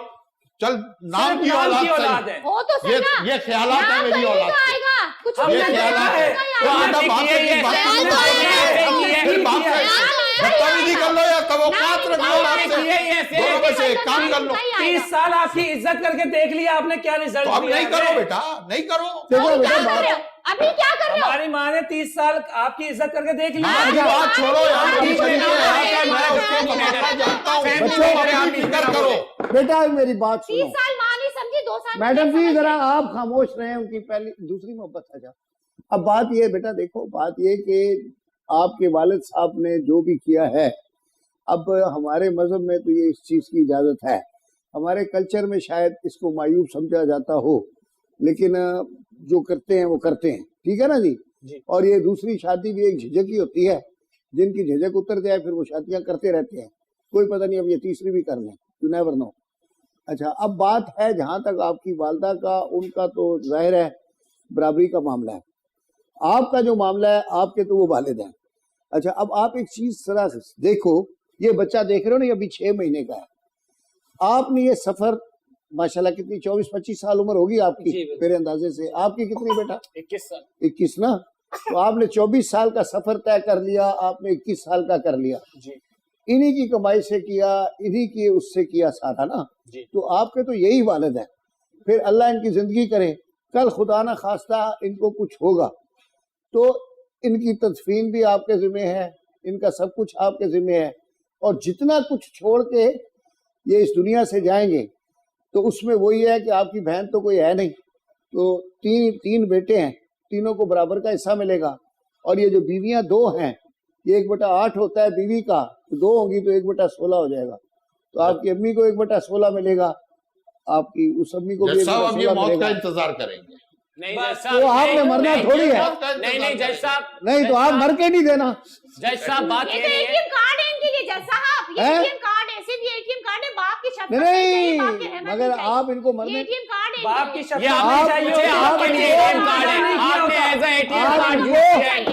Speaker 4: चल नाम
Speaker 5: सिर्फ
Speaker 4: की औलाद सही।
Speaker 5: है।
Speaker 6: हो तो
Speaker 4: ये
Speaker 6: सही ना,
Speaker 4: ये ख्यालात है
Speaker 6: नाम
Speaker 4: मेरी
Speaker 6: कहीं
Speaker 4: औलाद
Speaker 6: तो
Speaker 4: के।
Speaker 6: आएगा, कुछ
Speaker 5: हम
Speaker 6: भी
Speaker 4: ये
Speaker 6: ना
Speaker 4: ख्यालात है।
Speaker 6: आएगा।
Speaker 4: तो आधा
Speaker 7: आपने
Speaker 4: बाप
Speaker 7: किए
Speaker 4: से
Speaker 7: ये
Speaker 4: बात
Speaker 7: ऐसे
Speaker 4: करने
Speaker 7: किए,
Speaker 4: को
Speaker 7: ऐसे किए,
Speaker 4: फिर बाप
Speaker 7: किए,
Speaker 4: से बदतमीजी कर लो या तवक्कुआत रख लो बाप से।
Speaker 7: किए ये ऐसे,
Speaker 4: दोनों में से एक काम कर लो।
Speaker 5: 30 साल आपकी इज्जत करके देख लिया आपने, क्या रिजल्ट
Speaker 4: तो अब
Speaker 5: दिया
Speaker 4: नहीं
Speaker 5: है?
Speaker 4: करो बेटा, नहीं करो।
Speaker 2: देखो
Speaker 6: अभी
Speaker 2: बेटा,
Speaker 6: क्या कर रहे
Speaker 2: बात-
Speaker 6: हो? अभी क्या कर रहे हो?
Speaker 5: हमारी माँ ने 30 साल आपकी इज्जत करके देख लिया।
Speaker 4: माँ की बात छोड़ो यार,
Speaker 6: बाप
Speaker 4: बीच में
Speaker 6: की
Speaker 4: नहीं
Speaker 6: बात
Speaker 4: है।
Speaker 6: है,
Speaker 4: मैं
Speaker 6: बाप
Speaker 4: उसको
Speaker 6: की
Speaker 4: बताना
Speaker 6: बात
Speaker 4: चाहता हूँ,
Speaker 6: है।
Speaker 4: बच्चों को अपनी फिक्र करो।
Speaker 2: बेटा मेरी बात
Speaker 6: 30
Speaker 2: सुनो।
Speaker 6: साल माँ नहीं समझी, 2 साल
Speaker 2: मैडम
Speaker 6: मुझे
Speaker 2: जी
Speaker 6: समझ
Speaker 2: जरा
Speaker 6: गई।
Speaker 2: आप खामोश रहे, उनकी पहली दूसरी मोहब्बत है। जा अब बात ये बेटा, देखो बात ये कि आपके वालिद साहब ने जो भी किया है, अब हमारे मजहब में तो ये इस चीज की इजाजत है, हमारे कल्चर में शायद इसको मायूब समझा जाता हो, लेकिन जो करते हैं वो करते हैं, ठीक है ना जी। और ये दूसरी शादी भी एक झिझक ही होती है, जिनकी झिझक उतर जाए फिर वो शादियां करते रहते हैं, कोई पता नहीं अब ये तीसरी भी कर लें, यू नेवर नो। अच्छा, अब बात है जहां तक आपकी वालदा का, उनका तो जाहिर है बराबरी का मामला है, आपका जो मामला है आपके तो वो वालिद हैं। अच्छा, अब आप एक चीज जरा देखो, ये बच्चा देख रहे हो ना, ये अभी 6 महीने का है, आपने ये सफर माशाल्लाह कितनी 24-25 साल उम्र होगी आपकी मेरे अंदाजे से, आपकी कितनी बेटा?
Speaker 7: 21 साल।
Speaker 2: 21 ना, तो आपने 24 साल का सफर तय कर लिया, आपने 21 साल का कर लिया
Speaker 7: जी।
Speaker 2: इन्हीं की कमाई से किया, इन्हीं की उससे किया सारा ना
Speaker 7: जी।
Speaker 2: तो आपके तो यही वालिद है, फिर अल्लाह इनकी जिंदगी करे, कल खुदा ना खास्ता इनको कुछ होगा तो इनकी तदफीन भी आपके जिम्मे है, इनका सब कुछ आपके जिम्मे है, और जितना कुछ छोड़ के ये इस दुनिया से जाएंगे तो उसमें वही है कि आपकी बहन तो कोई है नहीं, तो तीन बेटे हैं, तीनों को बराबर का हिस्सा मिलेगा, और ये जो बीवियां 2 हैं, ये 1/8 होता है बीवी का, तो 2 होंगी तो 1/16 हो जाएगा, तो आपकी अम्मी को 1/16 मिलेगा, आपकी उस अम्मी को भी
Speaker 4: जज साहब, अब ये
Speaker 2: 1/16
Speaker 4: मौत का
Speaker 2: मिलेगा।
Speaker 4: इंतजार करेंगे।
Speaker 7: नहीं
Speaker 5: बस,
Speaker 7: जज साहब,
Speaker 2: तो आपने
Speaker 7: नहीं,
Speaker 2: मरना
Speaker 7: नहीं,
Speaker 2: थोड़ी है।
Speaker 7: नहीं नहीं जज साहब,
Speaker 2: नहीं तो आप मर के नहीं देना।
Speaker 7: जज साहब बात
Speaker 6: ये
Speaker 7: ये
Speaker 6: तो
Speaker 7: नहीं है।
Speaker 6: एटीएम कार्ड है इनके लिए जज साहब, ये
Speaker 2: हैं?
Speaker 6: एटीएम कार्ड है, सिर्फ ये एटीएम कार्ड है, बाप की शफकत
Speaker 2: नहीं,
Speaker 6: बाप की रहमत
Speaker 2: मगर
Speaker 6: चाहिए।
Speaker 2: आप इनको
Speaker 6: ये
Speaker 2: मरने
Speaker 6: एटीएम कार्ड है
Speaker 5: बाप
Speaker 6: इनके
Speaker 5: की
Speaker 6: लिए।
Speaker 5: शक्ल
Speaker 7: ये
Speaker 2: आप-
Speaker 7: आपने चाहिए,
Speaker 2: आप-
Speaker 7: आपके लिए
Speaker 2: आप-
Speaker 7: एटीएम कार्ड है, आपने एज अ एटीएम
Speaker 2: आप
Speaker 7: कार्ड
Speaker 2: इनको-
Speaker 7: यूज किया है।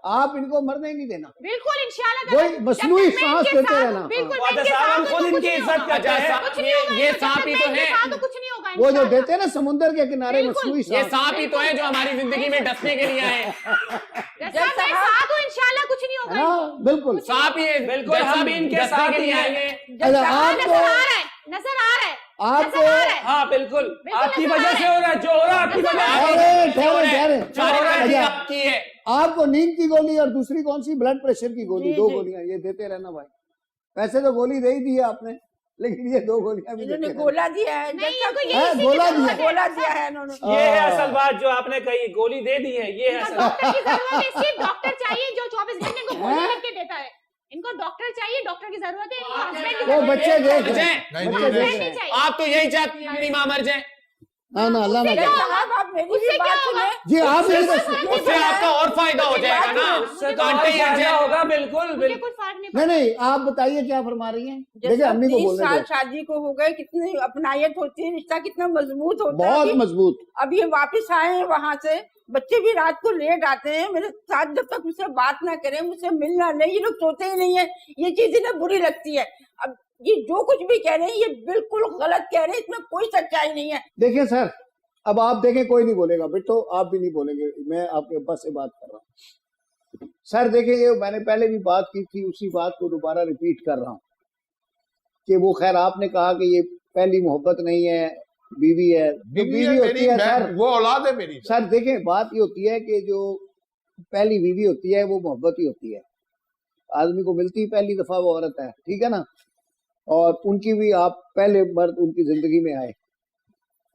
Speaker 2: आप इनको मरने नहीं देना,
Speaker 6: बिल्कुल इंशाल्लाह।
Speaker 2: वही मसनूई सांस लेते रहना।
Speaker 6: बिल्कुल
Speaker 5: ख्वाजा साहब, हम खुद इनकी इज्जत करते हैं।
Speaker 7: ये सांप ही तो है,
Speaker 6: तो कुछ नहीं होगा
Speaker 2: वो जो
Speaker 6: इंशाल्लाह।
Speaker 2: देते हैं ना समुंदर के किनारे मसनूई
Speaker 7: ये
Speaker 2: सांस,
Speaker 7: सांप ही तो है जो हमारी जिंदगी में डसने के लिए आए।
Speaker 6: जैसा मैं साथ हूँ इंशाल्लाह कुछ नहीं होगा।
Speaker 2: हाँ बिल्कुल।
Speaker 7: सांप ही है,
Speaker 5: बिल्कुल,
Speaker 7: जैसा
Speaker 5: हम
Speaker 7: भी
Speaker 5: इनके
Speaker 7: डसने
Speaker 5: साथ
Speaker 7: के
Speaker 5: ही
Speaker 7: लिए
Speaker 5: हैं।
Speaker 7: आएंगे।
Speaker 2: अच्छा
Speaker 6: नजर
Speaker 2: आपको
Speaker 6: आ रहा है, नजर आ रहा है,
Speaker 2: आपको
Speaker 6: नजर आ रहा है।
Speaker 5: हाँ बिल्कुल,
Speaker 6: बिल्कुल
Speaker 5: आपकी
Speaker 6: ऐसा
Speaker 5: वजह
Speaker 6: है।
Speaker 5: से हो रहा है, जो हो रहा है आपकी वजह से।
Speaker 2: अरे ठहरे ठहरे,
Speaker 7: सारी गलती
Speaker 2: अच्छा,
Speaker 7: आपकी है।
Speaker 2: आपको नींद की गोली और दूसरी कौन सी, ब्लड प्रेशर की गोली,
Speaker 3: जी,
Speaker 2: 2
Speaker 3: जी।
Speaker 2: गोलियां ये देते रहना भाई। वैसे तो गोली दे ही दी है आपने, लेकिन ये 2 गोलियां भी
Speaker 3: इन्होंने
Speaker 2: देते रहना।
Speaker 3: गोला दिया है,
Speaker 6: नहीं,
Speaker 3: जब
Speaker 6: इनको
Speaker 3: तक-
Speaker 6: यही
Speaker 2: हाँ,
Speaker 6: इसी की
Speaker 2: गोला
Speaker 6: जरूरत
Speaker 2: दिया।
Speaker 6: है।
Speaker 3: गोला दिया है इन्होंने।
Speaker 5: ये है असल बात जो आपने कही, गोली दे दी है, ये है
Speaker 6: इनको
Speaker 5: असल।
Speaker 6: डॉक्टर की जरूरत है, सिर्फ डॉक्टर चाहिए जो 24 घंटे इनको गोली लिख के देता है। इनको डॉक्टर चाहिए, डॉक्टर की जरूरत है, इनको हस्बैंड की
Speaker 2: वो
Speaker 6: जरूरत
Speaker 2: बच्चे
Speaker 6: है।
Speaker 2: देख रहे
Speaker 7: बच्चे,
Speaker 2: हैं,
Speaker 4: नहीं,
Speaker 2: बच्चे
Speaker 4: नहीं,
Speaker 2: देख
Speaker 4: नहीं।
Speaker 2: रहे हैं।
Speaker 6: चाहिए।
Speaker 7: आप तो यही चाहती हैं मेरी माँ मर जाए।
Speaker 2: हाँ ना, अल्लाह ना
Speaker 6: उससे
Speaker 2: करे।
Speaker 6: क्या होगा?
Speaker 3: आप मेरी
Speaker 6: उससे
Speaker 3: भी
Speaker 6: क्या
Speaker 3: बात
Speaker 6: होगा?
Speaker 3: सुने।
Speaker 2: जी आप
Speaker 6: उससे
Speaker 2: ये
Speaker 6: कोई
Speaker 2: तो-
Speaker 6: फर्क नहीं
Speaker 7: उससे
Speaker 6: पड़ता।
Speaker 7: आपका और फायदा हो जाएगा ना।
Speaker 5: उससे तो
Speaker 7: कांटे
Speaker 5: और
Speaker 7: ही हट
Speaker 5: फायदा
Speaker 7: जाए।
Speaker 5: होगा, बिल्कुल
Speaker 6: मुझे
Speaker 5: बिल्कुल।
Speaker 6: कोई फर्क नहीं
Speaker 2: नहीं
Speaker 6: पड़ता।
Speaker 2: नहीं, आप बताइए क्या फरमा रही हैं। देखिए
Speaker 3: जैसे
Speaker 2: अम्मी को
Speaker 3: 30
Speaker 2: बोलने
Speaker 3: साल
Speaker 2: दो।
Speaker 3: शादी को हो गए, कितनी अपनायत होती है, रिश्ता कितना मजबूत होता है।
Speaker 2: बहुत
Speaker 3: अभी-
Speaker 2: मजबूत।
Speaker 3: अब ये वापस आए हैं वहां से, बच्चे भी रात को लेट आते हैं मेरे साथ, जब तक मुझसे बात ना करें, मुझसे मिलना नहीं, ये लोग सोते ही नहीं है। ये चीज इन्हें बुरी लगती है। अब ये जो कुछ भी कह रहे हैं ये बिल्कुल गलत कह रहे हैं, इसमें कोई सच्चाई नहीं है।
Speaker 2: देखिए सर, अब आप देखें कोई नहीं बोलेगा, बेटो आप भी नहीं बोलेंगे, मैं आपके अब्बा से बात कर रहा हूँ। सर देखिए, ये मैंने पहले भी बात की थी, उसी बात को दोबारा रिपीट कर रहा हूँ कि वो, खैर आपने कहा कि ये पहली मोहब्बत नहीं है, बीवी है, जो
Speaker 4: बीवी
Speaker 2: बीवी
Speaker 4: है
Speaker 2: होती
Speaker 4: मेरी,
Speaker 2: है सर।
Speaker 4: वो औलाद है मेरी।
Speaker 2: सर देखें, बात ये होती है कि जो पहली बीवी होती है वो मोहब्बत ही होती है, आदमी को मिलती ही पहली दफा वो औरत है, ठीक है ना। और उनकी भी आप पहले मर्द उनकी जिंदगी में आए,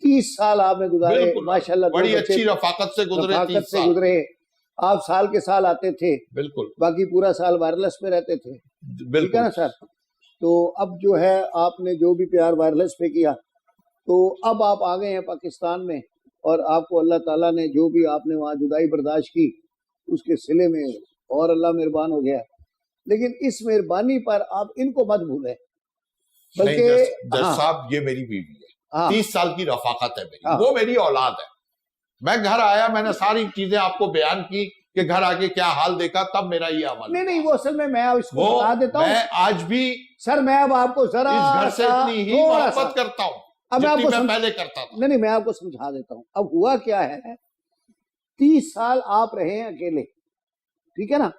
Speaker 2: 30 साल आपने गुजारे,
Speaker 4: बिल्कुल,
Speaker 2: माशाल्लाह, दो
Speaker 4: बड़ी
Speaker 2: बच्चे
Speaker 4: अच्छी रफाकत से गुजरे,
Speaker 2: रफाकत
Speaker 4: 30
Speaker 2: से
Speaker 4: साल।
Speaker 2: गुजरे। आप साल के साल आते थे,
Speaker 4: बिल्कुल
Speaker 2: बाकी पूरा साल वायरलेस में रहते थे, ठीक है
Speaker 4: बिल्कुल
Speaker 2: ना सर। तो अब जो है आपने जो भी प्यार वायरलेस पे किया, तो अब आप आ गए हैं पाकिस्तान में, और आपको अल्लाह ताला ने जो भी आपने वहाँ जुदाई बर्दाश्त की उसके सिले में और अल्लाह मेहरबान हो गया। लेकिन इस मेहरबानी पर आप इनको मत भूलें,
Speaker 4: नहीं,
Speaker 2: बल्कि
Speaker 4: जज
Speaker 2: हाँ,
Speaker 4: साहब ये मेरी बीवी है,
Speaker 2: हाँ,
Speaker 4: 30 साल की रफाकत है मेरी,
Speaker 2: हाँ।
Speaker 4: वो मेरी औलाद है। मैं घर आया, मैंने सारी चीजें आपको बयान की कि घर आके क्या हाल देखा, तब मेरा ये अमल
Speaker 2: नहीं नहीं, वो असल में मैं इसको
Speaker 4: वो
Speaker 2: बता देता हूँ
Speaker 4: मैं आज भी
Speaker 2: सर। मैं अब आपको जरा
Speaker 4: इस घर से
Speaker 2: सा,
Speaker 4: इतनी ही
Speaker 2: थोड़ा सा,
Speaker 4: मोहब्बत करता हूँ
Speaker 2: अब मैं
Speaker 4: जितनी
Speaker 2: आपको
Speaker 4: मैं पहले करता था।
Speaker 2: नहीं नहीं, मैं आपको समझा देता हूँ। अब हुआ क्या है, 30 साल आप रहे हैं अकेले, ठीक है ना।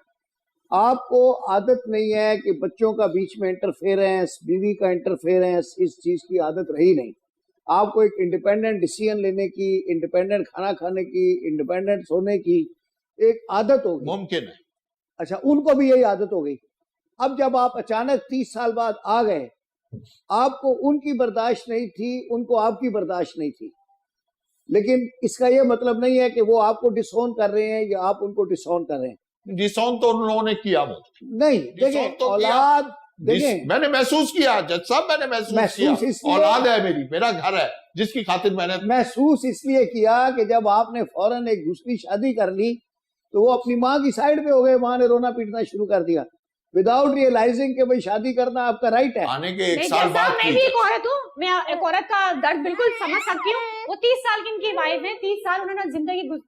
Speaker 2: आपको आदत नहीं है कि बच्चों का बीच में इंटरफेरेंस, बीवी का इंटरफेरेंस, इस चीज की आदत रही नहीं। आपको एक इंडिपेंडेंट डिसीजन लेने की, इंडिपेंडेंट खाना खाने की, इंडिपेंडेंट सोने की एक आदत होगी।
Speaker 4: मुमकिन है।
Speaker 2: अच्छा, उनको भी यही आदत हो गई। अब जब आप अचानक 30 साल बाद आ गए, आपको उनकी बर्दाश्त नहीं थी, उनको आपकी बर्दाश्त नहीं थी। लेकिन इसका ये मतलब नहीं है कि वो आपको डिसोन कर रहे हैं या आप उनको डिसोन कर रहे हैं।
Speaker 4: डिसोन तो उन्होंने किया मुझे,
Speaker 2: नहीं,
Speaker 4: डिसोन
Speaker 2: देखें
Speaker 4: तो किया।
Speaker 2: औलाद, देखें
Speaker 4: मैंने महसूस किया जज साहब, मैंने महसूस किया
Speaker 2: इसलिए-
Speaker 4: औलाद है मेरी, मेरा घर है जिसकी खातिर मैंने
Speaker 2: महसूस इसलिए किया कि जब आपने फौरन एक दूसरी शादी कर ली तो वो अपनी माँ की साइड पे हो गए, माँ ने रोना पीटना शुरू कर दिया, विदाउट रियलाइजिंग कि भाई शादी करना आपका राइट है।
Speaker 4: आने के 1
Speaker 6: नहीं,
Speaker 4: साल
Speaker 6: जैसा
Speaker 4: बाद
Speaker 6: मैं
Speaker 4: की।
Speaker 6: भी एक औरत हूँ, मैं एक औरत का दर्द बिल्कुल समझ सकती हूँ। वो 30 साल की इनकी वाइफ है, 30 साल उन्होंने जिंदगी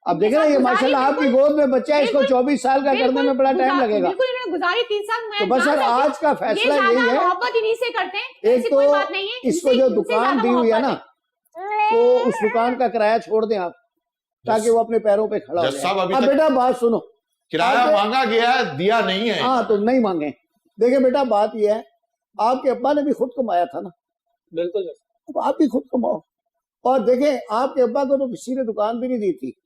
Speaker 2: अब देखे ना, ये माशाल्लाह आपकी गोद में बच्चा है, इसको 24 साल का करने में बड़ा टाइम लगेगा।
Speaker 6: बिल्कुल इन्होंने गुजारी 30 साल। मैं
Speaker 2: तो बस
Speaker 6: जान
Speaker 2: सर,
Speaker 6: सकती हूँ,
Speaker 2: आज का फैसला
Speaker 6: ये
Speaker 2: यही
Speaker 6: ज्यादा
Speaker 2: है।
Speaker 6: मोहब्बत इन्हीं से करते हैं,
Speaker 2: एक
Speaker 6: ऐसी
Speaker 2: तो
Speaker 6: कोई बात नहीं है।
Speaker 2: इसको
Speaker 6: इनसे-
Speaker 2: जो
Speaker 6: इनसे
Speaker 2: दुकान
Speaker 6: ज्यादा
Speaker 2: दी हुई है ना,
Speaker 6: मोहब्बत
Speaker 2: तो उस दुकान का किराया छोड़ दें आप, ताकि वो अपने पैरों पे खड़ा हो
Speaker 4: जज साहब,
Speaker 2: जाए।
Speaker 4: अभी
Speaker 2: अब
Speaker 4: तक
Speaker 2: बेटा बात सुनो,
Speaker 4: किराया
Speaker 2: आपने-
Speaker 4: मांगा गया है, दिया नहीं है।
Speaker 2: हाँ तो नहीं मांगे। देखिए बेटा, बात यह है, आपके अब्बा ने भी खुद कमाया था ना,
Speaker 5: बिल्कुल
Speaker 2: अब आप भी खुद कमाओ। और देखें, आपके अब्बा को तो किसी ने दुकान भी नहीं दी थी,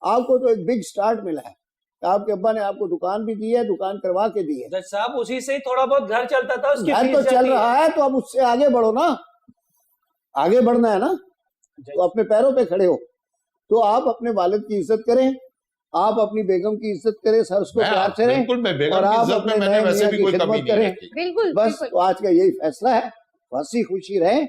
Speaker 2: आपको तो एक बिग स्टार्ट मिला है। आपके अब्बा ने आपको दुकान भी दी है, दुकान करवा के दी है।
Speaker 5: जज साहब, उसी से ही थोड़ा बहुत घर चलता था, उसकी
Speaker 2: घर
Speaker 5: फीस
Speaker 2: तो
Speaker 5: जाती
Speaker 2: चल
Speaker 5: है।
Speaker 2: रहा है, तो अब उससे आगे बढ़ो ना, आगे बढ़ना है ना, तो अपने पैरों पे खड़े हो। तो आप अपने वालिद की इज्जत करें, आप अपनी बेगम की इज्जत करें, सर उसको प्यार से रहें,
Speaker 4: बिल्कुल, मैं बेगम
Speaker 2: और
Speaker 4: की
Speaker 2: आप
Speaker 4: इज्जत में
Speaker 2: अपने
Speaker 4: मैंने
Speaker 2: नए
Speaker 4: वैसे
Speaker 2: मियां
Speaker 4: भी
Speaker 2: की
Speaker 4: कोई कमी
Speaker 2: खिदमत
Speaker 4: नहीं
Speaker 2: करें।
Speaker 4: रखी।
Speaker 6: बिल्कुल
Speaker 2: बस
Speaker 6: बिल्कुल।
Speaker 2: तो आज का यही फैसला है, हंसी खुशी रहें।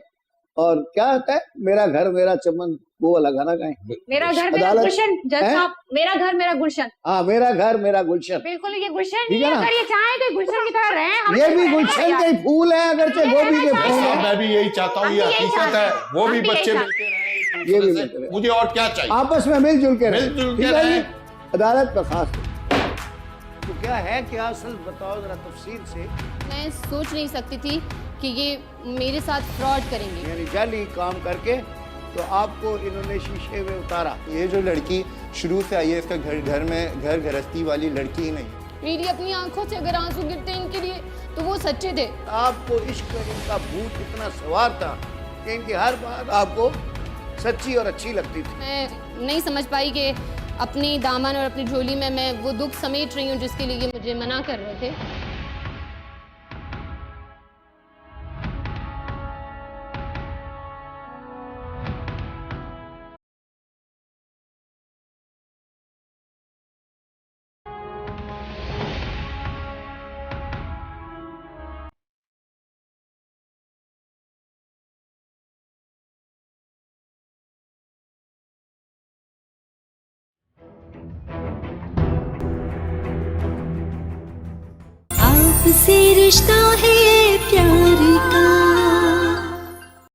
Speaker 2: और क्या होता है, मेरा घर मेरा चमन, वो वाला गाना गाएं।
Speaker 6: मेरा घर मेरा
Speaker 2: अदालत-
Speaker 6: गुलशन, जज
Speaker 2: हैं?
Speaker 6: साहब, मेरा घर मेरा गुलशन।
Speaker 2: हाँ, मेरा घर मेरा गुलशन,
Speaker 6: बिल्कुल, ये गुलशन
Speaker 2: ठीक
Speaker 6: नहीं
Speaker 2: है
Speaker 6: है।
Speaker 2: ना?
Speaker 6: अगर ये चाहे तो गुलशन की तरह रहें। हम
Speaker 2: ये
Speaker 6: तो
Speaker 2: भी
Speaker 6: रहने
Speaker 2: गुलशन
Speaker 6: वाले
Speaker 2: के ही फूल है, अगरचे गोभी के
Speaker 6: रहना
Speaker 2: फूल
Speaker 6: चाहिए।
Speaker 2: हैं।
Speaker 4: मैं भी यही चाहता हूँ,
Speaker 6: हम
Speaker 4: ये
Speaker 6: भी यही
Speaker 4: हकीकत
Speaker 6: चाहते
Speaker 4: है।
Speaker 6: हैं।
Speaker 4: वो
Speaker 6: हम
Speaker 4: भी
Speaker 6: भी यही
Speaker 4: बच्चे
Speaker 6: चाहते
Speaker 4: मिलते रहे एक
Speaker 2: ये भी
Speaker 4: दूसरे
Speaker 2: मिलते
Speaker 4: से।
Speaker 2: रहे।
Speaker 4: मुझे और क्या चाहिए।
Speaker 2: आपस में मिलजुल के रहें,
Speaker 4: मिलजुल के
Speaker 2: ठीक है जी?
Speaker 4: रहें।
Speaker 2: अदालत बर्खास्त। क्या है क्या असल बताओ जरा तफसील से।
Speaker 8: मैं सोच नहीं सकती थी कि ये मेरे साथ फ्रॉड करेंगे।
Speaker 2: यानी जाली काम करके तो आपको इन्होंने शीशे में उतारा।
Speaker 9: ये जो लड़की शुरू से आई है, इसका घर में घर गृहस्थी वाली लड़की ही नहीं।
Speaker 8: मेरी अपनी आंखों से अगर आंसू गिरते इनके लिए तो वो सच्चे थे।
Speaker 2: आपको इश्क में इनका भूत इतना सवार था कि इनकी हर बात आपको सच्ची और अच्छी लगती थी।
Speaker 8: मैं नहीं समझ पाई कि अपनी दामन और अपनी झोली में मैं वो दुख समेट रही हूँ जिसके लिए मुझे मना कर रहे थे।
Speaker 10: आपसे रिश्ता है प्यार।